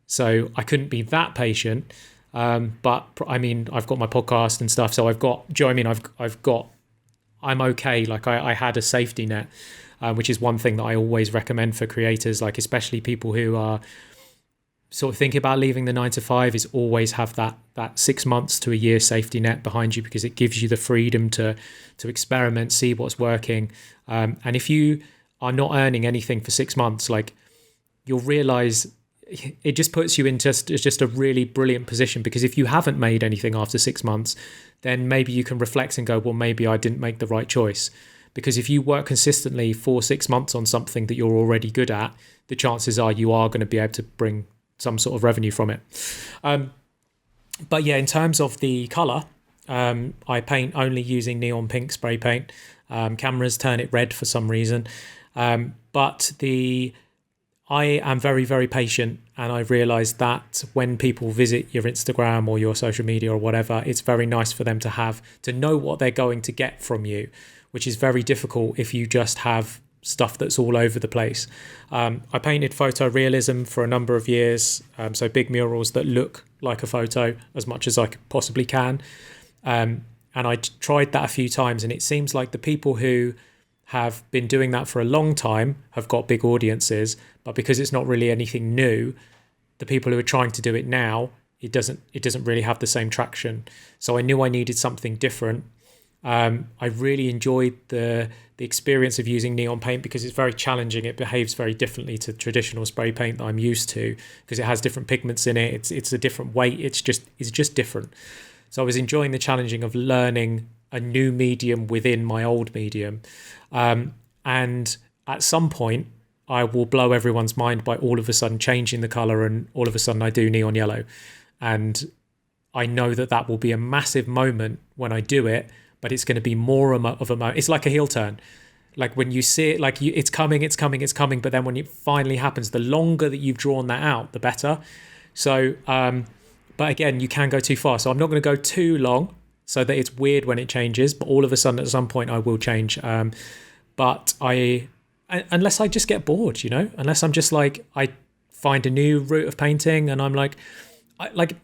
so I couldn't be that patient. But I mean, I've got my podcast and stuff, so I've got. Do you know what I mean? I'm okay. Like I had a safety net, which is one thing that I always recommend for creators, like especially people who are sort of thinking about leaving the 9 to 5, is always have that 6 months to a year safety net behind you because it gives you the freedom to experiment, see what's working, and if you are not earning anything for 6 months, like you'll realize it just puts you in just a really brilliant position, because if you haven't made anything after 6 months, then maybe you can reflect and go, well, maybe I didn't make the right choice. Because if you work consistently for 6 months on something that you're already good at, the chances are you are going to be able to bring some sort of revenue from it. But yeah, in terms of the color, I paint only using neon pink spray paint. Cameras turn it red for some reason. But I am very, very patient, and I realized that when people visit your Instagram or your social media or whatever, it's very nice for them to know what they're going to get from you, which is very difficult if you just have stuff that's all over the place. I painted photorealism for a number of years, so big murals that look like a photo as much as I possibly can. And I tried that a few times, and it seems like the people who have been doing that for a long time have got big audiences, but because it's not really anything new, the people who are trying to do it now, it doesn't really have the same traction. So I knew I needed something different. I really enjoyed the experience of using neon paint because it's very challenging. It behaves very differently to traditional spray paint that I'm used to because it has different pigments in it. It's a different weight. It's just different. So I was enjoying the challenging of learning a new medium within my old medium. And at some point, I will blow everyone's mind by all of a sudden changing the color, and all of a sudden I do neon yellow. And I know that will be a massive moment when I do it, but it's going to be more of a moment. It's like a heel turn. Like when you see it, like it's coming. But then when it finally happens, the longer that you've drawn that out, the better. So, but again, you can go too far. So I'm not going to go too long so that it's weird when it changes. But all of a sudden, at some point, I will change. But unless I just get bored, unless I'm just like, I find a new route of painting and I'm like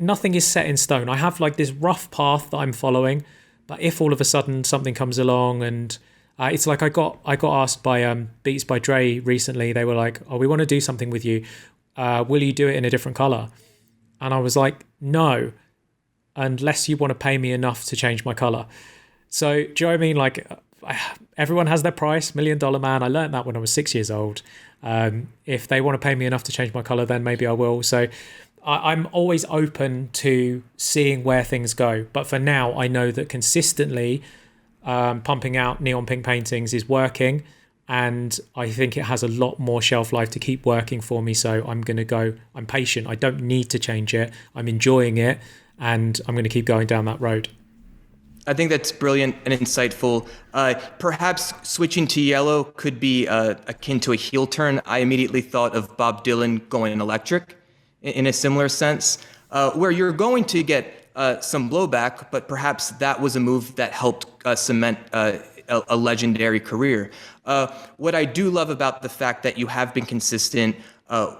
nothing is set in stone. I have like this rough path that I'm following. But if all of a sudden something comes along and it's like I got asked by Beats by Dre recently. They were like, "Oh, we want to do something with you. Will you do it in a different color?" And I was like, "No, unless you want to pay me enough to change my color." So do you know what I mean? Like everyone has their price, $1 Million Man. I learned that when I was 6 years old. If they want to pay me enough to change my color, then maybe I will. So I'm always open to seeing where things go. But for now, I know that consistently pumping out neon pink paintings is working. And I think it has a lot more shelf life to keep working for me. So I'm patient. I don't need to change it. I'm enjoying it. And I'm going to keep going down that road. I think that's brilliant and insightful. Perhaps switching to yellow could be akin to a heel turn. I immediately thought of Bob Dylan going electric in a similar sense, where you're going to get some blowback, but perhaps that was a move that helped cement a legendary career. What I do love about the fact that you have been consistent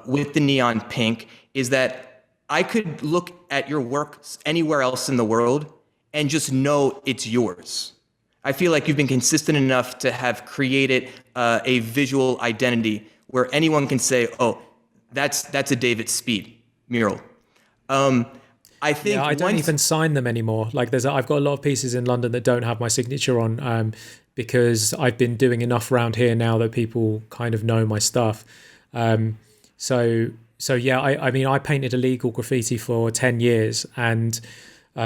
with the neon pink is that I could look at your work anywhere else in the world and just know it's yours. I feel like you've been consistent enough to have created a visual identity where anyone can say, "Oh, that's a David Speed mural." I think I don't even sign them anymore. Like I've got a lot of pieces in London that don't have my signature on because I've been doing enough around here now that people kind of know my stuff. So yeah, I mean, I painted illegal graffiti for 10 years and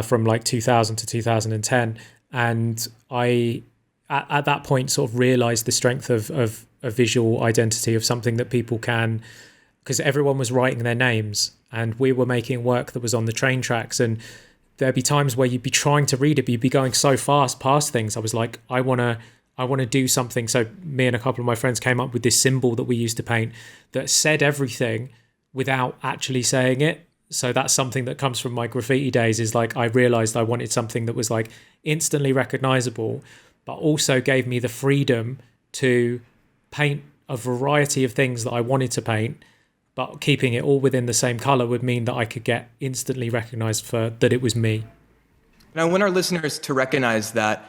from like 2000 to 2010. And I, at that point, sort of realized the strength of a visual identity of something that people can, because everyone was writing their names and we were making work that was on the train tracks, and there'd be times where you'd be trying to read it, but you'd be going so fast past things. I was like, I want to do something. So me and a couple of my friends came up with this symbol that we used to paint that said everything without actually saying it. So that's something that comes from my graffiti days, is like I realized I wanted something that was like instantly recognizable, but also gave me the freedom to paint a variety of things that I wanted to paint, but keeping it all within the same color would mean that I could get instantly recognized for that it was me. Now, I want our listeners to recognize that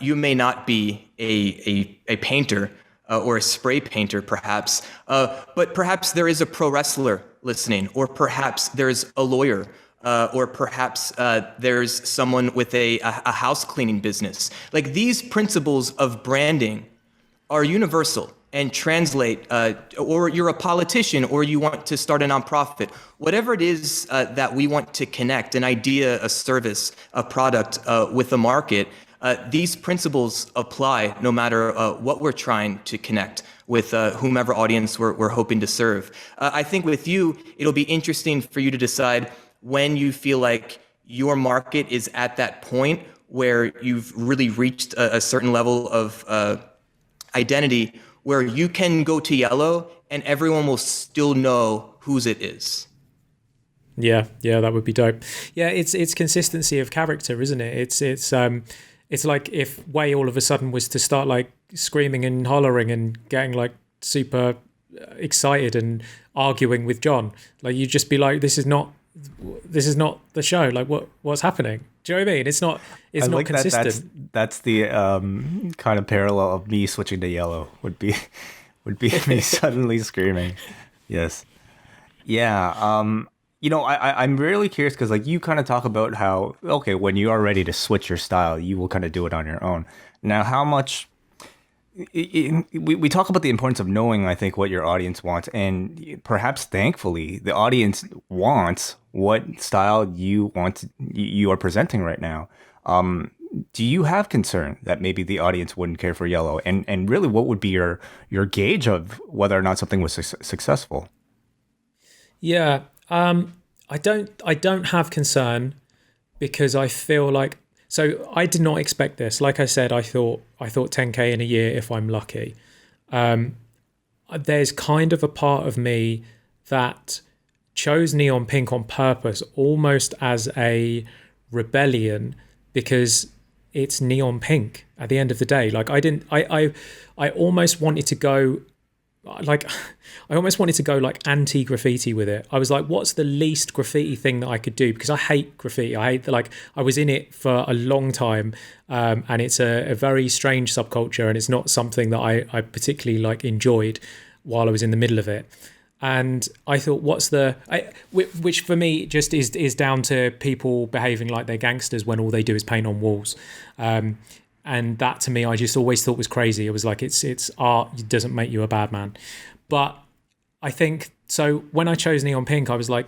you may not be a painter or a spray painter, perhaps, but perhaps there is a pro wrestler listening, or perhaps there's a lawyer, or perhaps there's someone with a house cleaning business. Like, these principles of branding are universal and translate, or you're a politician, or you want to start a nonprofit, whatever it is that we want to connect, an idea, a service, a product with a market, these principles apply no matter what we're trying to connect with, whomever audience we're hoping to serve. I think with you, it'll be interesting for you to decide when you feel like your market is at that point where you've really reached a certain level of identity where you can go to yellow and everyone will still know whose it is. Yeah, that would be dope. Yeah, it's consistency of character, isn't it? It's like if Way all of a sudden was to start like screaming and hollering and getting like super excited and arguing with John, like you'd just be like, this is not the show. Like what's happening? Do you know what I mean? It's not like consistent. That's the kind of parallel of me switching to yellow would be me suddenly screaming. Yes. Yeah. I'm really curious because like you kind of talk about how, okay, when you are ready to switch your style, you will kind of do it on your own. Now, how much we talk about the importance of knowing, I think, what your audience wants, and perhaps thankfully, the audience wants what style you are presenting right now. Do you have concern that maybe the audience wouldn't care for yellow, and really, what would be your gauge of whether or not something was successful? Yeah, I don't have concern because I feel like, so I did not expect this. Like I said, I thought 10K in a year if I'm lucky. There's kind of a part of me that chose neon pink on purpose, almost as a rebellion, because it's neon pink at the end of the day. Like I almost wanted to go like I almost wanted to go like anti-graffiti with it. I was like, what's the least graffiti thing that I could do? Because I hate graffiti. I was in it for a long time, and it's a very strange subculture, and it's not something that I particularly like enjoyed while I was in the middle of it. And I thought, which for me just is down to people behaving like they're gangsters when all they do is paint on walls. And that to me, I just always thought was crazy. It was like, it's art, it doesn't make you a bad man. But I think, so when I chose neon pink, I was like,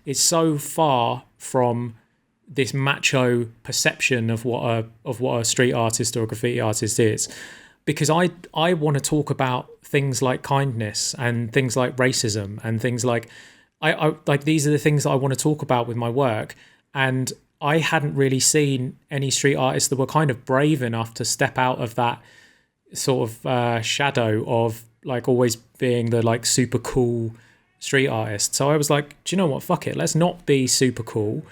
it's so far from this macho perception of what a street artist or a graffiti artist is. Because I want to talk about things like kindness and things like racism and things like, I like, these are the things that I want to talk about with my work. And I hadn't really seen any street artists that were kind of brave enough to step out of that sort of shadow of like always being the like super cool street artist. So I was like, do you know what? Fuck it. Let's not be super cool.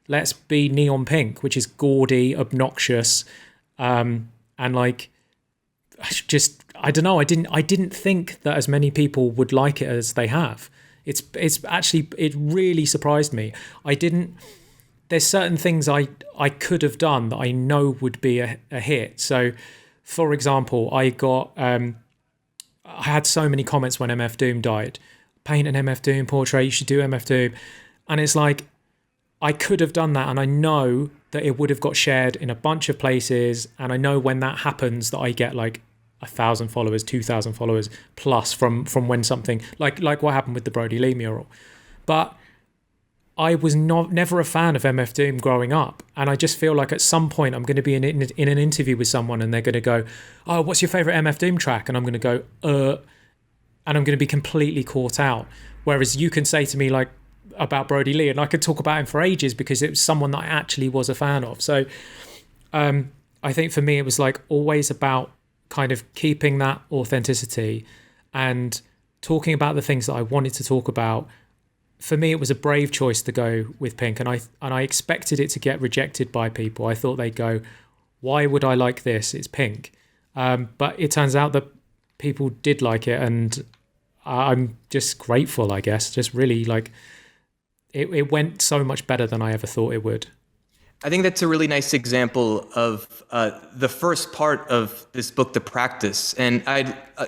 Let's be neon pink, which is gaudy, obnoxious, and like, I don't know. I didn't think that as many people would like it as they have. It's actually, it really surprised me. There's certain things I could have done that I know would be a hit. So, for example, I had so many comments when MF Doom died. Paint an MF Doom portrait, you should do MF Doom. And it's like, I could have done that, and I know that it would have got shared in a bunch of places, and I know when that happens that I get like 1,000 followers, 2,000 followers plus from when something like what happened with the Brody Lee mural. But I was never a fan of MF Doom growing up, and I just feel like at some point I'm going to be in an interview with someone and they're going to go, oh, what's your favourite MF Doom track? And I'm going to go, and I'm going to be completely caught out. Whereas you can say to me like about Brody Lee, and I could talk about him for ages because it was someone that I actually was a fan of. So I think for me it was like always about kind of keeping that authenticity and talking about the things that I wanted to talk about. For me, it was a brave choice to go with pink, and I expected it to get rejected by people. I thought they'd go, why would I like this? It's pink. But it turns out that people did like it, and I'm just grateful, I guess. Just really like, it went so much better than I ever thought it would. I think that's a really nice example of the first part of this book, The Practice. And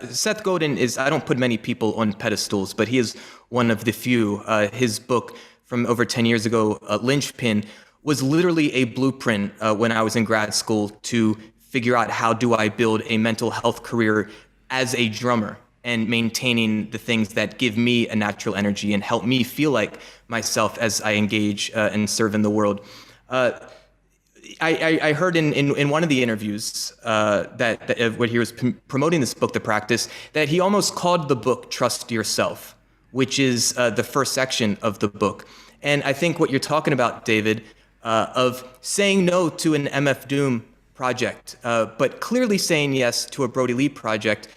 Seth Godin I don't put many people on pedestals, but he is one of the few. His book from over 10 years ago, Linchpin, was literally a blueprint when I was in grad school to figure out how do I build a mental health career as a drummer and maintaining the things that give me a natural energy and help me feel like myself as I engage and serve in the world. I heard in one of the interviews that when he was promoting this book, The Practice, that he almost called the book Trust Yourself, which is the first section of the book. And I think what you're talking about, David, of saying no to an MF Doom project, but clearly saying yes to a Brody Lee project,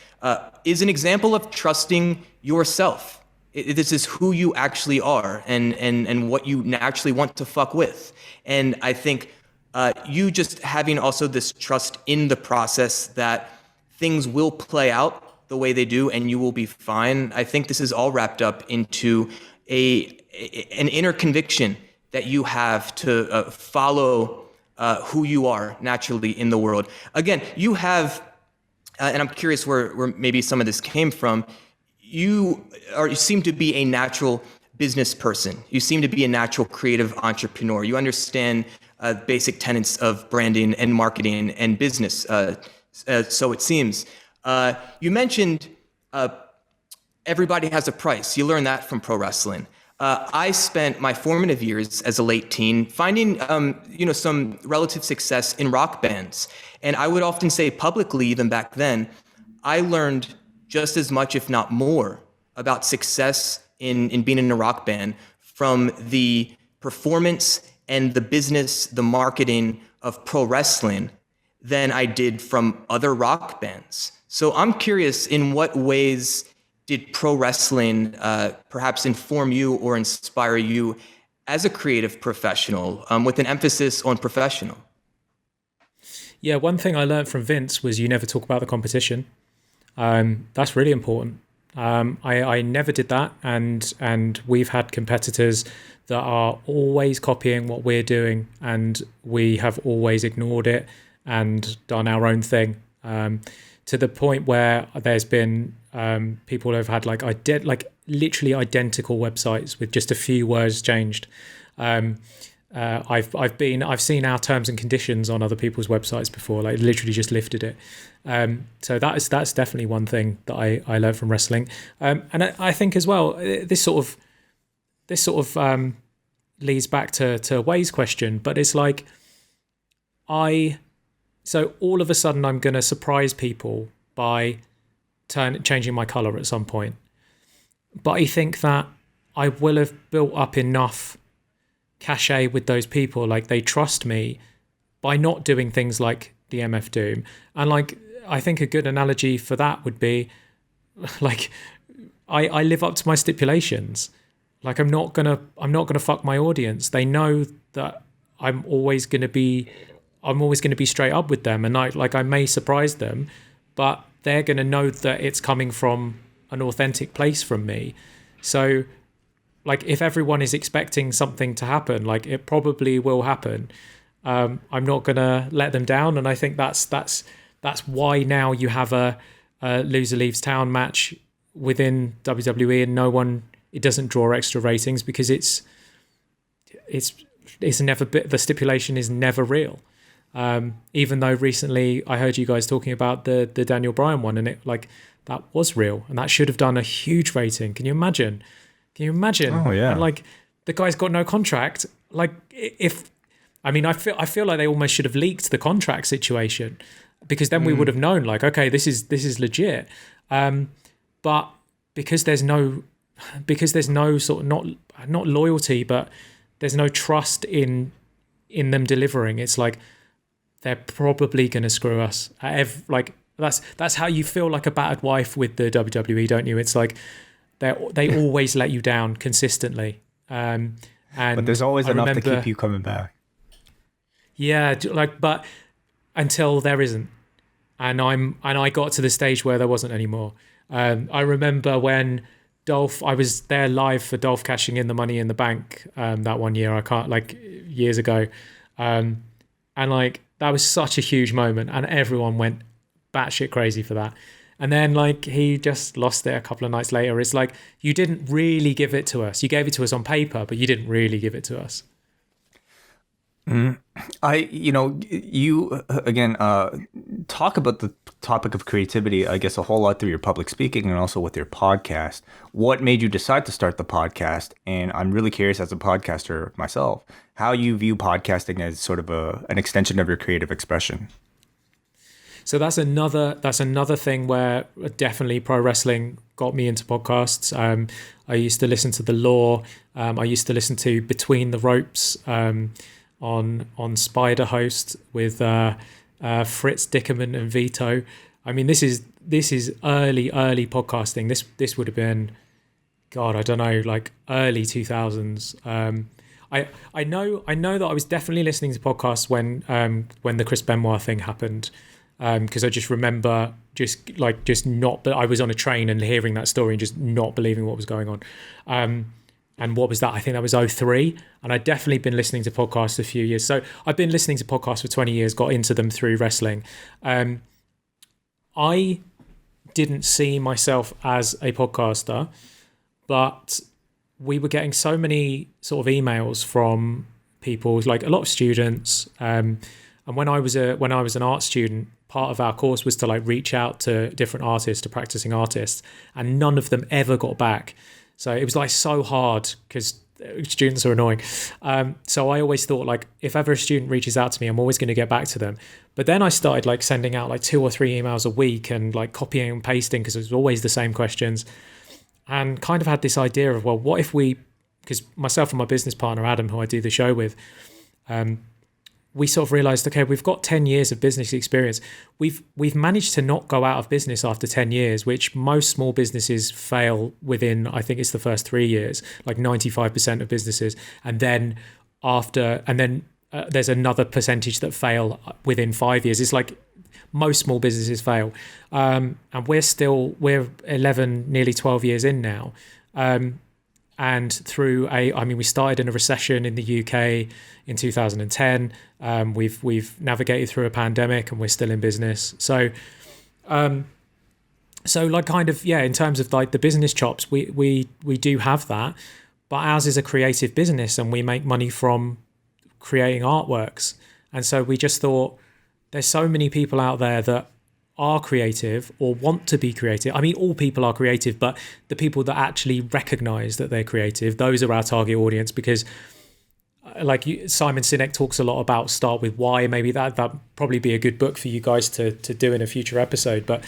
is an example of trusting yourself. This is who you actually are and what you naturally want to fuck with. And I think you just having also this trust in the process that things will play out the way they do and you will be fine. I think this is all wrapped up into an inner conviction that you have to follow who you are naturally in the world. Again, you have, and I'm curious where maybe some of this came from, you seem to be a natural business person. You seem to be a natural creative entrepreneur. You understand basic tenets of branding and marketing and business. So it seems. You mentioned everybody has a price. You learn that from pro wrestling. I spent my formative years as a late teen finding, some relative success in rock bands. And I would often say publicly, even back then, I learned just as much, if not more, about success in being in a rock band from the performance and the business, the marketing of pro wrestling than I did from other rock bands. So I'm curious, in what ways did pro wrestling perhaps inform you or inspire you as a creative professional, with an emphasis on professional? Yeah, one thing I learned from Vince was you never talk about the competition. That's really important. I never did that, and we've had competitors that are always copying what we're doing, and we have always ignored it and done our own thing. To the point where there's been people who have had like literally identical websites with just a few words changed. I've seen our terms and conditions on other people's websites before, like literally just lifted it. So that's definitely one thing that I learned from wrestling. And I think as well, this sort of leads back to Way's question, but it's like so all of a sudden I'm going to surprise people by changing my color at some point. But I think that I will have built up enough cachet with those people, like they trust me by not doing things like the MF Doom. And like I think a good analogy for that would be like I live up to my stipulations. Like I'm not gonna fuck my audience. They know that I'm always gonna be straight up with them, and I may surprise them, but they're gonna know that it's coming from an authentic place from me. So like if everyone is expecting something to happen, like it probably will happen. I'm not gonna let them down, and I think that's why now you have a loser leaves town match within WWE, and it doesn't draw extra ratings because it's never the stipulation is never real. Even though recently I heard you guys talking about the Daniel Bryan one, and it like that was real, and that should have done a huge rating. Can you imagine? Oh yeah. And like the guy's got no contract. Like I feel like they almost should have leaked the contract situation, because then we would have known like, okay, this is legit. But because there's no sort of not loyalty, but there's no trust in them delivering. It's like they're probably going to screw us. That's how you feel like a battered wife with the WWE, don't you? It's like they always let you down consistently. But there's always enough to keep you coming back. Yeah, but until there isn't, and I got to the stage where there wasn't anymore. I remember when I was there live for Dolph cashing in the Money in the Bank that one year. Years ago, and like that was such a huge moment, and everyone went batshit crazy for that. And then like he just lost it a couple of nights later. It's like, you didn't really give it to us. You gave it to us on paper, but you didn't really give it to us. You again talk about the topic of creativity, I guess, a whole lot through your public speaking and also with your podcast. What made you decide to start the podcast? And I'm really curious, as a podcaster myself, how you view podcasting as sort of an extension of your creative expression. So that's another thing where definitely pro wrestling got me into podcasts. I used to listen to The Law. I used to listen to Between the Ropes on Spider Host with Fritz Dickerman and Vito. I mean, this is early podcasting. This would have been, God, I don't know, like early 2000s. I know that I was definitely listening to podcasts when the Chris Benoit thing happened. Because I just remember but I was on a train and hearing that story and just not believing what was going on. And what was that? I think that was 2003. And I'd definitely been listening to podcasts a few years. So I've been listening to podcasts for 20 years, got into them through wrestling. I didn't see myself as a podcaster, but we were getting so many sort of emails from people, like a lot of students. And when I was an art student, part of our course was to like reach out to different artists, to practicing artists, and none of them ever got back. So it was like so hard because students are annoying. So I always thought like if ever a student reaches out to me, I'm always going to get back to them. But then I started like sending out like 2 or 3 emails a week and like copying and pasting because it was always the same questions, and kind of had this idea of, well, what if we, because myself and my business partner Adam, who I do the show with, we sort of realized, okay, we've got 10 years of business experience. We've managed to not go out of business after 10 years, which most small businesses fail within, I think it's the first 3 years, like 95% of businesses. And then there's another percentage that fail within 5 years. It's like most small businesses fail. And we're 11, nearly 12 years in now. And through we started in a recession in the UK in 2010. We've navigated through a pandemic and we're still in business. So like kind of, yeah, in terms of like the business chops, we do have that, but ours is a creative business and we make money from creating artworks. And so we just thought there's so many people out there that are creative or want to be creative. I mean, all people are creative, but the people that actually recognize that they're creative, those are our target audience. Because Simon Sinek talks a lot about start with why. Maybe that probably be a good book for you guys to do in a future episode, but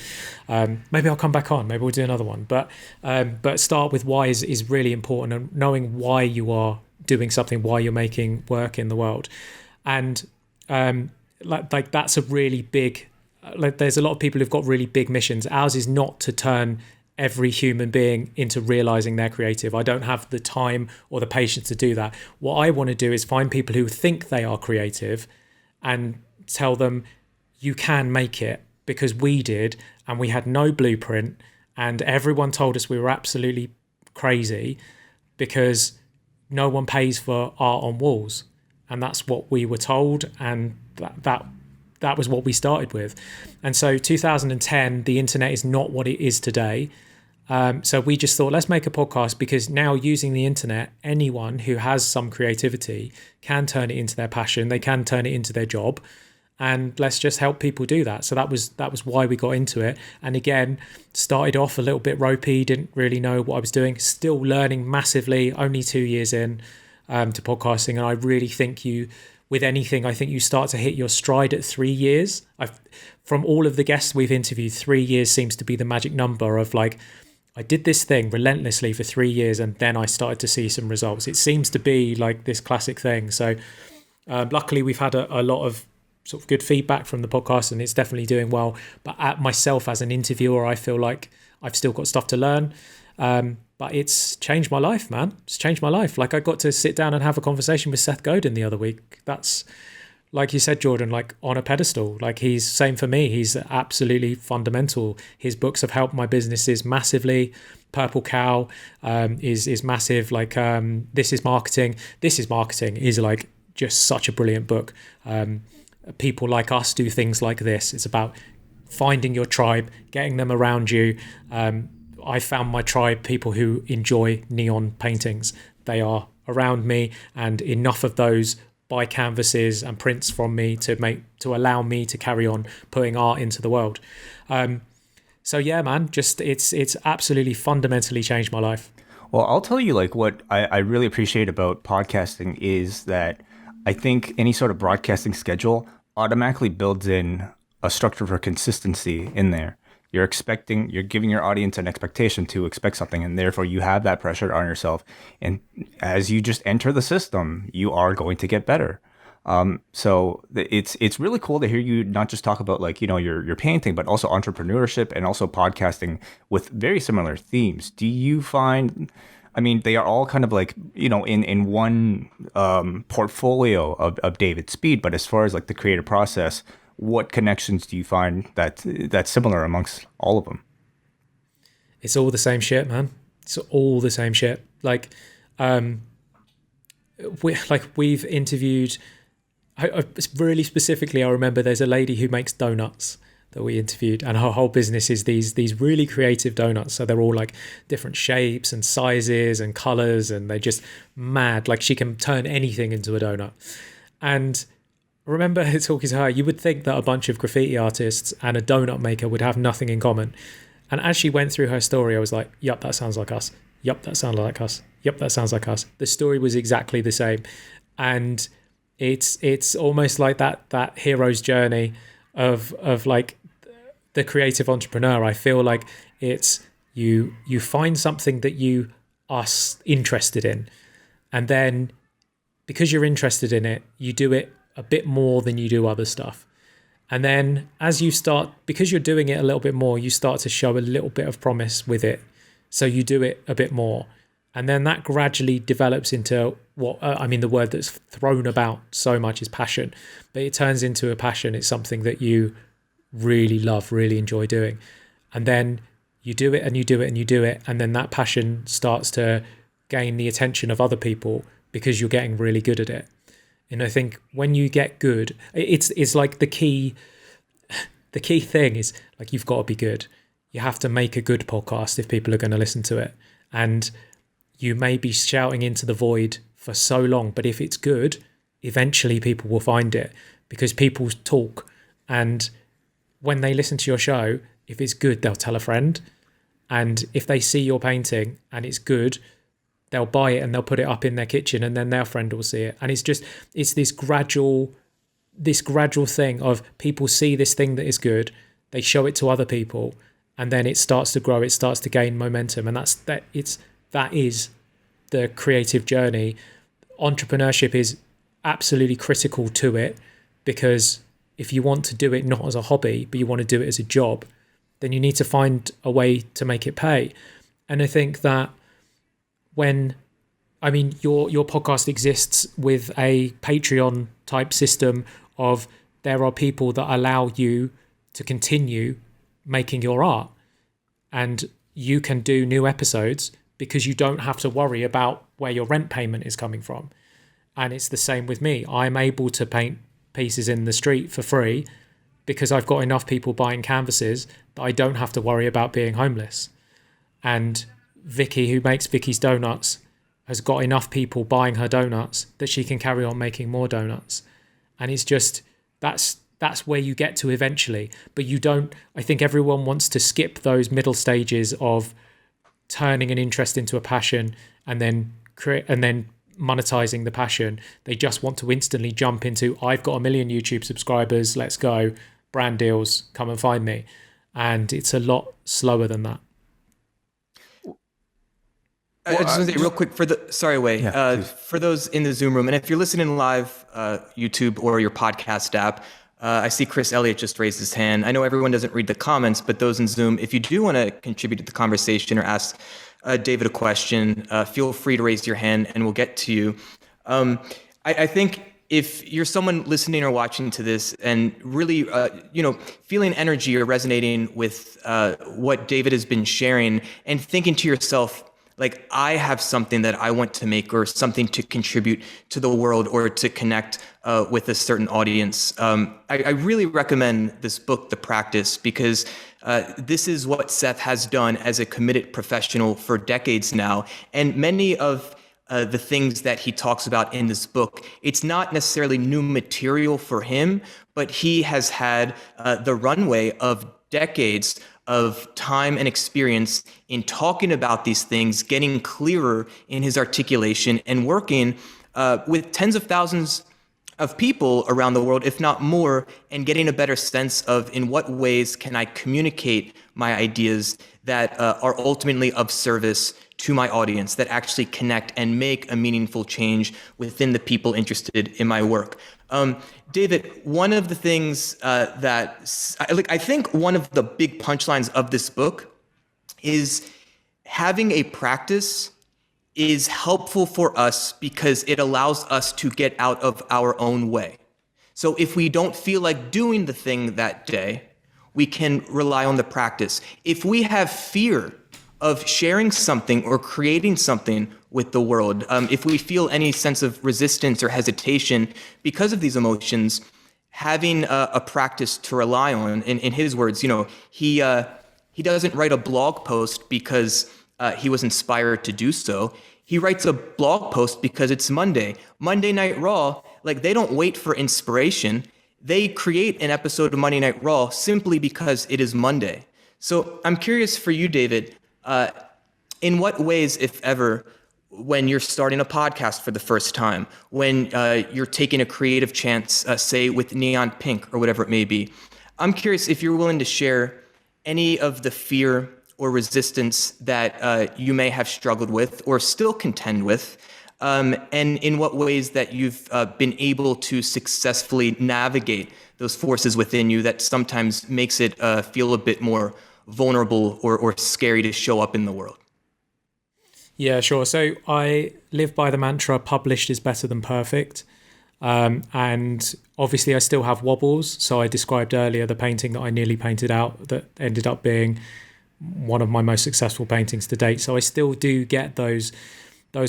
maybe I'll come back on, maybe we'll do another one, but start with why is really important, and knowing why you are doing something, why you're making work in the world. And like that's a really big, like there's a lot of people who've got really big missions. Ours is not to turn every human being into realizing they're creative. I don't have the time or the patience to do that. What I want to do is find people who think they are creative and tell them you can make it, because we did, and we had no blueprint, and everyone told us we were absolutely crazy because no one pays for art on walls, and that's what we were told, and that was what we started with. And so 2010, the internet is not what it is today. So we just thought, let's make a podcast, because now using the internet, anyone who has some creativity can turn it into their passion. They can turn it into their job, and let's just help people do that. So that was why we got into it. And again, started off a little bit ropey, didn't really know what I was doing, still learning massively, only 2 years in to podcasting. And I really think with anything, I think you start to hit your stride at 3 years. From all of the guests we've interviewed, 3 years seems to be the magic number of like, I did this thing relentlessly for 3 years and then I started to see some results. It seems to be like this classic thing. So luckily we've had a lot of sort of good feedback from the podcast, and it's definitely doing well. But at myself as an interviewer, I feel like I've still got stuff to learn. But it's changed my life, man. It's changed my life. Like I got to sit down and have a conversation with Seth Godin the other week. That's, like you said, Jordan, like on a pedestal. Like he's same for me. He's absolutely fundamental. His books have helped my businesses massively. Purple Cow is massive. Like This is Marketing. This is Marketing is like just such a brilliant book. People like us do things like this. It's about finding your tribe, getting them around you. I found my tribe, people who enjoy neon paintings. They are around me, and enough of those buy canvases and prints from me to allow me to carry on putting art into the world. So yeah, man, just it's absolutely fundamentally changed my life. Well, I'll tell you, like, what I really appreciate about podcasting is that I think any sort of broadcasting schedule automatically builds in a structure for consistency in there. You're giving your audience an expectation to expect something, and therefore you have that pressure on yourself. And as you just enter the system, you are going to get better. So it's really cool to hear you not just talk about like, your painting, but also entrepreneurship and also podcasting with very similar themes. Do you find, I mean, they are all kind of like, in one portfolio of David Speed, but as far as like the creative process, what connections do you find that's similar amongst all of them? It's all the same shit, man. It's all the same shit. Like, we've interviewed. Really specifically, I remember there's a lady who makes donuts that we interviewed, and her whole business is these really creative donuts. So they're all like different shapes and sizes and colors, and they're just mad. Like she can turn anything into a donut. And I remember talking to her, you would think that a bunch of graffiti artists and a donut maker would have nothing in common. And as she went through her story, I was like, yup, that sounds like us. Yup, that sounds like us. Yup, that sounds like us. The story was exactly the same. And it's almost like that hero's journey of like the creative entrepreneur. I feel like it's you find something that you are interested in, and then because you're interested in it, you do it a bit more than you do other stuff. And then as you start, because you're doing it a little bit more, you start to show a little bit of promise with it. So you do it a bit more. And then that gradually develops into what, the word that's thrown about so much is passion, but it turns into a passion. It's something that you really love, really enjoy doing. And then you do it and you do it and you do it. And then that passion starts to gain the attention of other people because you're getting really good at it. And I think when you get good, it's like the key thing is like, you've got to be good. You have to make a good podcast if people are going to listen to it. And you may be shouting into the void for so long, but if it's good, eventually people will find it because people talk. And when they listen to your show, if it's good, they'll tell a friend. And if they see your painting and it's good, they'll buy it and they'll put it up in their kitchen, and then their friend will see it. And it's this gradual thing of people see this thing that is good, they show it to other people, and then it starts to grow, it starts to gain momentum. And that is the creative journey. Entrepreneurship is absolutely critical to it, because if you want to do it not as a hobby, but you want to do it as a job, then you need to find a way to make it pay. And I think that your podcast exists with a Patreon type system of there are people that allow you to continue making your art, and you can do new episodes because you don't have to worry about where your rent payment is coming from. And it's the same with me. I'm able to paint pieces in the street for free because I've got enough people buying canvases that I don't have to worry about being homeless. And Vicky, who makes Vicky's Donuts, has got enough people buying her donuts that she can carry on making more donuts. And it's just, that's where you get to eventually. But you don't, I think everyone wants to skip those middle stages of turning an interest into a passion and then monetizing the passion. They just want to instantly jump into, I've got 1 million YouTube subscribers, let's go, brand deals, come and find me. And it's a lot slower than that. I just want to say real quick for those in the Zoom room, and if you're listening live, YouTube or your podcast app, I see Chris Elliott just raised his hand. I know everyone doesn't read the comments, but those in Zoom, if you do want to contribute to the conversation or ask David a question, feel free to raise your hand and we'll get to you. I think if you're someone listening or watching to this and really, feeling energy or resonating with what David has been sharing and thinking to yourself, like, I have something that I want to make or something to contribute to the world or to connect with a certain audience. I really recommend this book, The Practice, because this is what Seth has done as a committed professional for decades now. And many of the things that he talks about in this book, it's not necessarily new material for him, but he has had the runway of decades of time and experience in talking about these things, getting clearer in his articulation, and working with tens of thousands of people around the world, if not more, and getting a better sense of in what ways can I communicate my ideas that are ultimately of service to my audience, that actually connect and make a meaningful change within the people interested in my work. David, one of the things I think one of the big punchlines of this book is having a practice is helpful for us because it allows us to get out of our own way. So if we don't feel like doing the thing that day, we can rely on the practice. If we have fear of sharing something or creating something with the world, if we feel any sense of resistance or hesitation because of these emotions, having a practice to rely on. In his words, he doesn't write a blog post because he was inspired to do so. He writes a blog post because it's Monday. Monday Night Raw, like, they don't wait for inspiration. They create an episode of Monday Night Raw simply because it is Monday. So I'm curious for you, David, in what ways, if ever, when you're starting a podcast for the first time, when you're taking a creative chance, say with Neon Pink or whatever it may be, I'm curious if you're willing to share any of the fear or resistance that you may have struggled with or still contend with, and in what ways that you've been able to successfully navigate those forces within you that sometimes makes it feel a bit more vulnerable or scary to show up in the world. Yeah, sure. So I live by the mantra, published is better than perfect. And obviously I still have wobbles. So I described earlier the painting that I nearly painted out that ended up being one of my most successful paintings to date. So I still do get those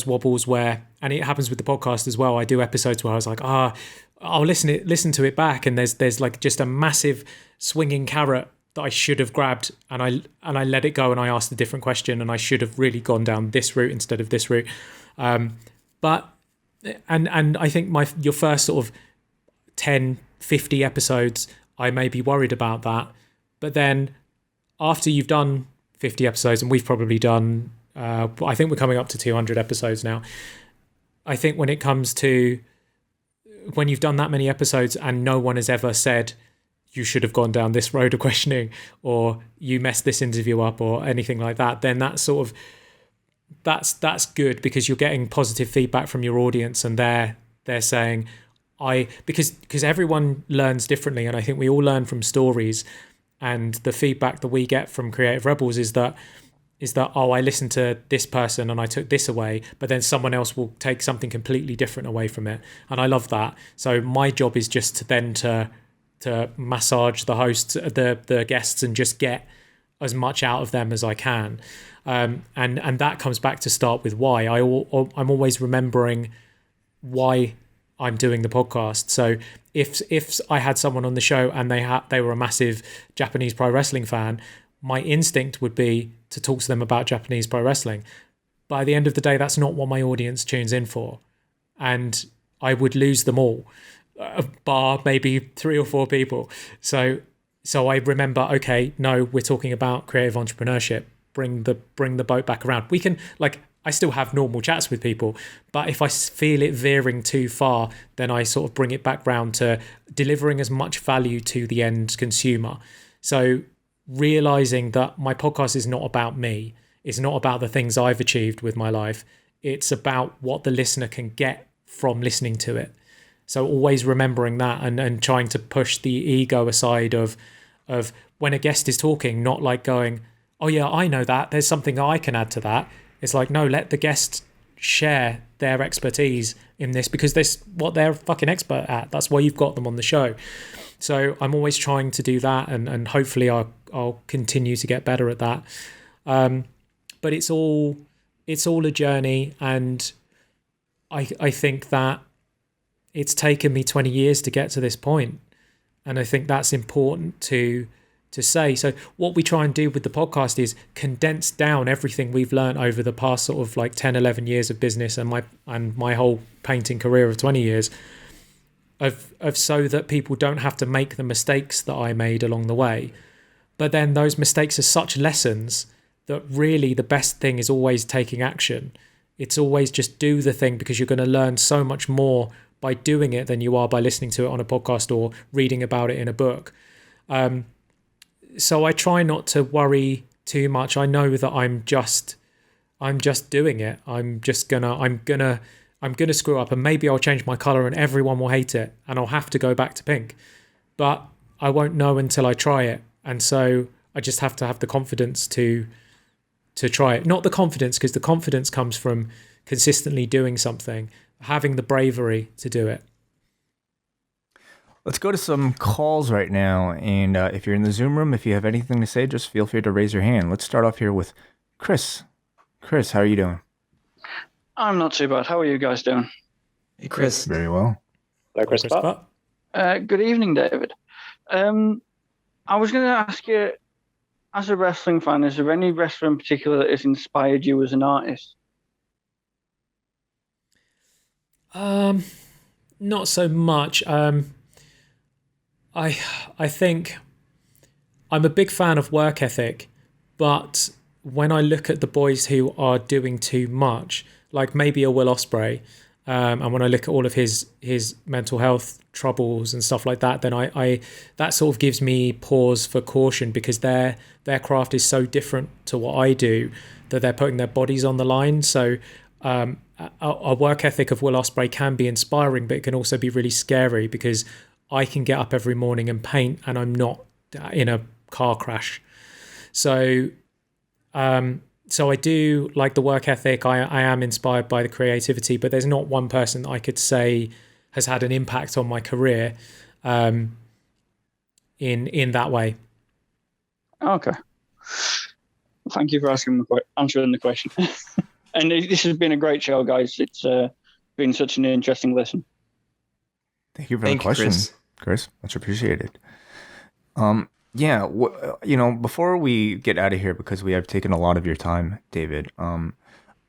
wobbles where, and it happens with the podcast as well. I do episodes where I was like, I'll listen to it back, and there's like just a massive swinging carrot that I should have grabbed, and I let it go, and I asked a different question, and I should have really gone down this route instead of this route. But I think your first sort of 10, 50 episodes, I may be worried about that. But then after you've done 50 episodes, and we've probably done, I think we're coming up to 200 episodes now. I think when it comes to when you've done that many episodes and no one has ever said, you should have gone down this road of questioning, or you messed this interview up, or anything like that, then that's sort of that's good, because you're getting positive feedback from your audience, and they're saying, because everyone learns differently, and I think we all learn from stories, and the feedback that we get from Creative Rebels is that I listened to this person and I took this away, but then someone else will take something completely different away from it, and I love that. So my job is just to massage the hosts, the guests, and just get as much out of them as I can. And that comes back to start with why. I'm always remembering why I'm doing the podcast. So if I had someone on the show and they were a massive Japanese pro wrestling fan, my instinct would be to talk to them about Japanese pro wrestling. But at the end of the day, that's not what my audience tunes in for. And I would lose them all, bar maybe 3 or 4 people. So I remember, okay, no, we're talking about creative entrepreneurship. Bring the boat back around. We can, like, I still have normal chats with people, but if I feel it veering too far, then I sort of bring it back round to delivering as much value to the end consumer. So realizing that my podcast is not about me. It's not about the things I've achieved with my life. It's about what the listener can get from listening to it. So always remembering that, and trying to push the ego aside of when a guest is talking, not like going, oh yeah, I know that, there's something I can add to that. It's like, no, let the guest share their expertise in this, because that's what they're fucking expert at. That's why you've got them on the show. So I'm always trying to do that, and hopefully I'll continue to get better at that. But it's all a journey, and I think that it's taken me 20 years to get to this point, and I think that's important to say. So what we try and do with the podcast is condense down everything we've learned over the past sort of like 10, 11 years of business, and my whole painting career of 20 years, of so that people don't have to make the mistakes that I made along the way. But then those mistakes are such lessons that really the best thing is always taking action. It's always just do the thing, because you're going to learn so much more by doing it than you are by listening to it on a podcast or reading about it in a book. So I try not to worry too much. I know that I'm just doing it. I'm gonna screw up, and maybe I'll change my color and everyone will hate it, and I'll have to go back to pink. But I won't know until I try it. And so I just have to have the confidence to try it. Not the confidence, because the confidence comes from consistently doing something, having the bravery to do it. Let's go to some calls right now. And if you're in the Zoom room, if you have anything to say, just feel free to raise your hand. Let's start off here with Chris. Chris, how are you doing? I'm not too bad. How are you guys doing? Hey, Chris. Very well. Hello, Chris. Good evening, David. I was going to ask you, as a wrestling fan, is there any wrestler in particular that has inspired you as an artist? Not so much. I think I'm a big fan of work ethic, but when I look at the boys who are doing too much, like maybe a Will Ospreay, and when I look at all of his mental health troubles and stuff like that, then I that sort of gives me pause for caution, because their craft is so different to what I do that they're putting their bodies on the line. So a work ethic of Will Ospreay can be inspiring, but it can also be really scary, because I can get up every morning and paint, and I'm not in a car crash. So I do like the work ethic. I am inspired by the creativity, but there's not one person that I could say has had an impact on my career in that way. Okay. Thank you for answering the question. And this has been a great show, guys. It's been such an interesting listen. Thank you for the question, Chris. Much appreciated. Yeah, before we get out of here, because we have taken a lot of your time, David,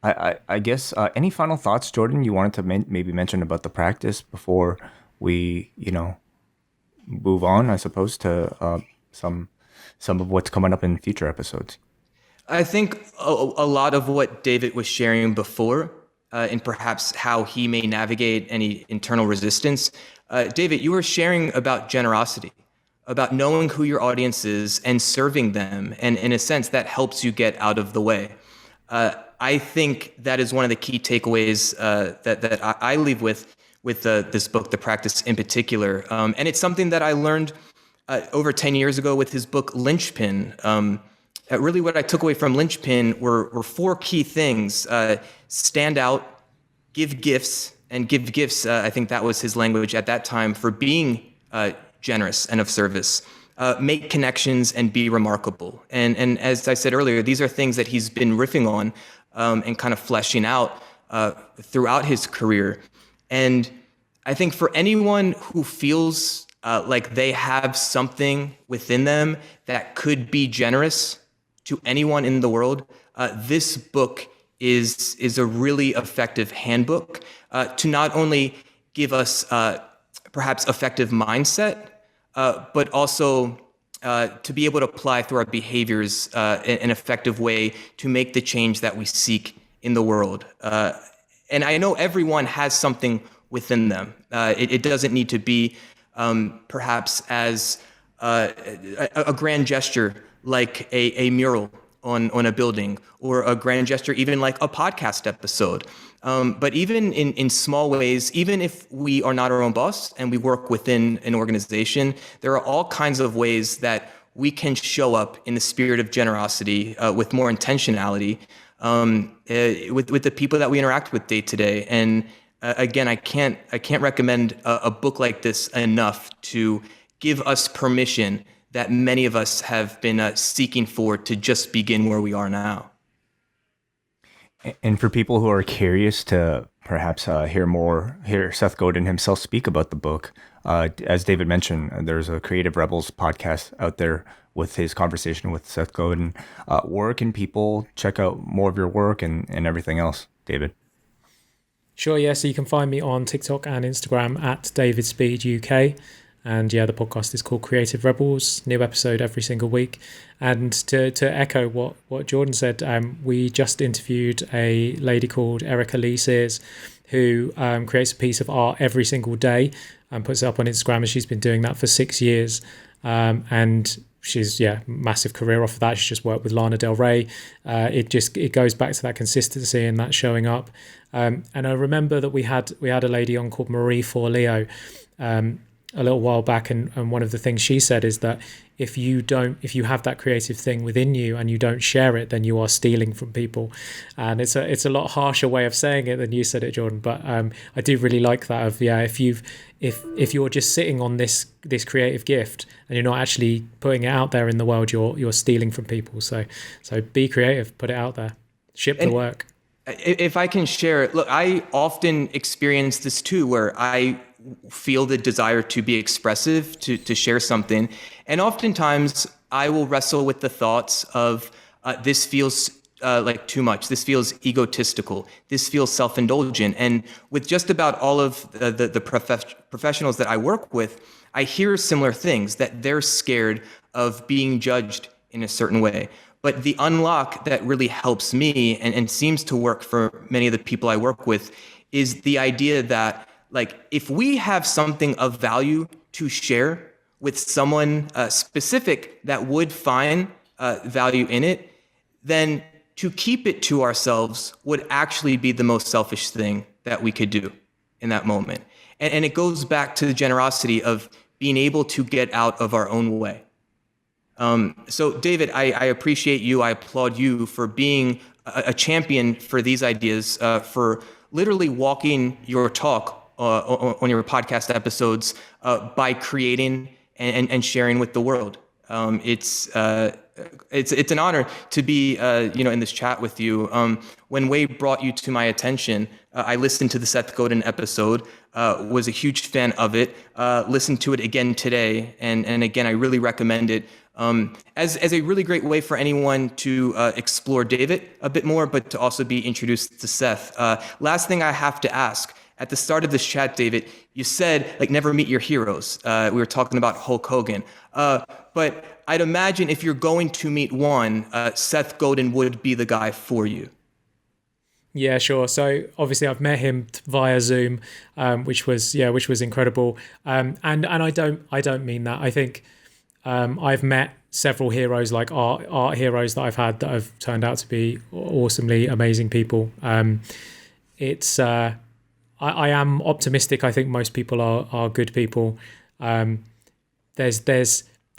I guess any final thoughts, Jordan, you wanted to maybe mention about the practice before we, move on, I suppose, to some of what's coming up in future episodes? I think a lot of what David was sharing before, and perhaps how he may navigate any internal resistance. David, you were sharing about generosity, about knowing who your audience is and serving them. And in a sense, that helps you get out of the way. I think that is one of the key takeaways that I leave with this book, The Practice in particular. And it's something that I learned over 10 years ago with his book, Linchpin. Really what I took away from Linchpin were four key things. Stand out, give gifts, and give gifts, I think that was his language at that time, for being generous and of service. Make connections and be remarkable. And as I said earlier, these are things that he's been riffing on and kind of fleshing out throughout his career. And I think for anyone who feels like they have something within them that could be generous to anyone in the world, this book is a really effective handbook to not only give us perhaps effective mindset, but also to be able to apply through our behaviors in an effective way to make the change that we seek in the world. And I know everyone has something within them. It doesn't need to be perhaps as a grand gesture like a mural on a building, or a grand gesture even like a podcast episode. But even in small ways, even if we are not our own boss and we work within an organization, there are all kinds of ways that we can show up in the spirit of generosity with more intentionality with the people that we interact with day to day. And again, I can't recommend a book like this enough to give us permission that many of us have been seeking for to just begin where we are now. And for people who are curious to perhaps hear Seth Godin himself speak about the book, as David mentioned, there's a Creative Rebels podcast out there with his conversation with Seth Godin. Where can people check out more of your work and everything else, David? Sure, yeah. So you can find me on TikTok and Instagram at DavidSpeedUK. And yeah, the podcast is called Creative Rebels, new episode every single week. And to echo what Jordan said, we just interviewed a lady called Erica Lee Sears, who creates a piece of art every single day and puts it up on Instagram. And she's been doing that for 6 years. And she's, massive career off of that. She's just worked with Lana Del Rey. It goes back to that consistency and that showing up. And I remember that we had a lady on called Marie Forleo, a little while back, and one of the things she said is that if you have that creative thing within you and you don't share it, then you are stealing from people. And it's a lot harsher way of saying it than you said it, Jordan, but I do really like that of if you're just sitting on this creative gift and you're not actually putting it out there in the world, you're stealing from people. So be creative, put it out there, ship the work. If I can share, look, I often experience this too, where I feel the desire to be expressive, to share something. And oftentimes I will wrestle with the thoughts of this feels like too much. This feels egotistical. This feels self-indulgent. And with just about all of the professionals that I work with, I hear similar things, that they're scared of being judged in a certain way. But the unlock that really helps me and seems to work for many of the people I work with is the idea that, like, if we have something of value to share with someone specific that would find value in it, then to keep it to ourselves would actually be the most selfish thing that we could do in that moment. And it goes back to the generosity of being able to get out of our own way. So David, I appreciate you. I applaud you for being a champion for these ideas, for literally walking your talk on your podcast episodes by creating and sharing with the world. It's an honor to be in this chat with you. When Wade brought you to my attention, I listened to the Seth Godin episode, was a huge fan of it, listened to it again today, and again I really recommend it as a really great way for anyone to explore David a bit more, but to also be introduced to Seth. Last thing I have to ask. At the start of this chat, David, you said, like, never meet your heroes. We were talking about Hulk Hogan. But I'd imagine if you're going to meet one, Seth Godin would be the guy for you. Yeah, sure. So obviously I've met him via Zoom, which was incredible. And I don't mean that. I think I've met several heroes, like art heroes that I've had that have turned out to be awesomely amazing people. I am optimistic. I think most people are good people. There's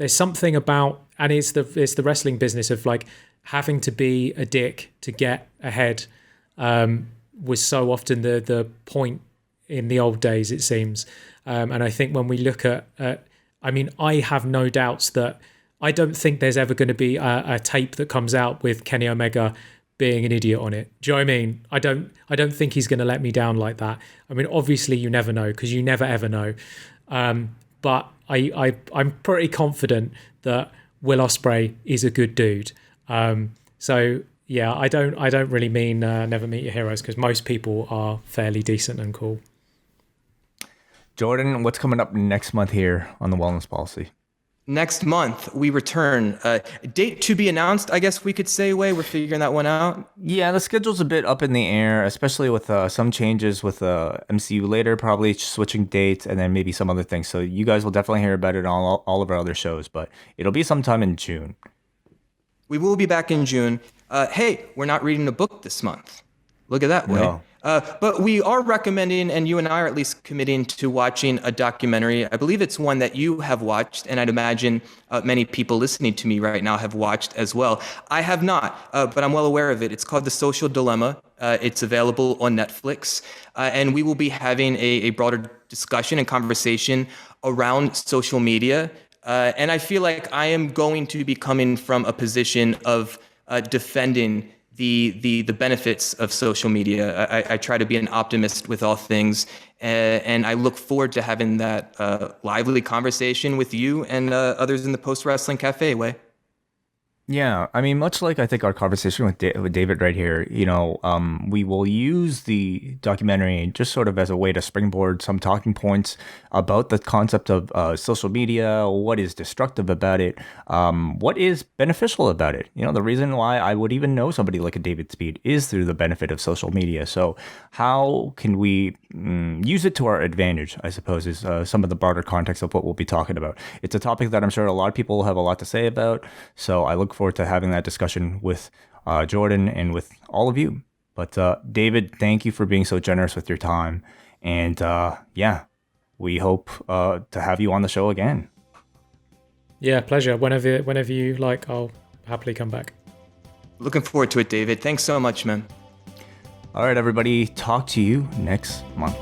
something about, and it's the wrestling business of, like, having to be a dick to get ahead. Was so often the point in the old days, it seems. And I think when we look at I have no doubts that I don't think there's ever going to be a tape that comes out with Kenny Omega being an idiot on it. Do you know what I mean? I don't think he's going to let me down like that. I mean, obviously you never know, because you never ever know. But I'm pretty confident that Will Ospreay is a good dude. So yeah, I don't really mean never meet your heroes, because most people are fairly decent and cool. Jordan, what's coming up next month here on the Wellness Policy? Next month, we return. Date to be announced, I guess we could say, Way. We're figuring that one out. Yeah, the schedule's a bit up in the air, especially with some changes with MCU later, probably switching dates, and then maybe some other things. So you guys will definitely hear about it on all of our other shows, but it'll be sometime in June. We will be back in June. Hey, we're not reading a book this month. Look at that, Way. No. But we are recommending, and you and I are at least committing to watching a documentary. I believe it's one that you have watched, and I'd imagine many people listening to me right now have watched as well. I have not, but I'm well aware of it. It's called The Social Dilemma. It's available on Netflix, and we will be having a broader discussion and conversation around social media. And I feel like I am going to be coming from a position of defending the benefits of social media. I try to be an optimist with all things, and I look forward to having that lively conversation with you and others in the Post Wrestling Cafe, Way. Yeah, I mean, much like I think our conversation with David right here, we will use the documentary just sort of as a way to springboard some talking points about the concept of social media, what is destructive about it, what is beneficial about it. The reason why I would even know somebody like a David Speed is through the benefit of social media. So how can we use it to our advantage, I suppose, is some of the broader context of what we'll be talking about. It's a topic that I'm sure a lot of people have a lot to say about, so I look forward to having that discussion with Jordan and with all of you. But David, thank you for being so generous with your time. And we hope to have you on the show again. Yeah, pleasure. Whenever you like, I'll happily come back. Looking forward to it, David. Thanks so much, man. All right, everybody. Talk to you next month.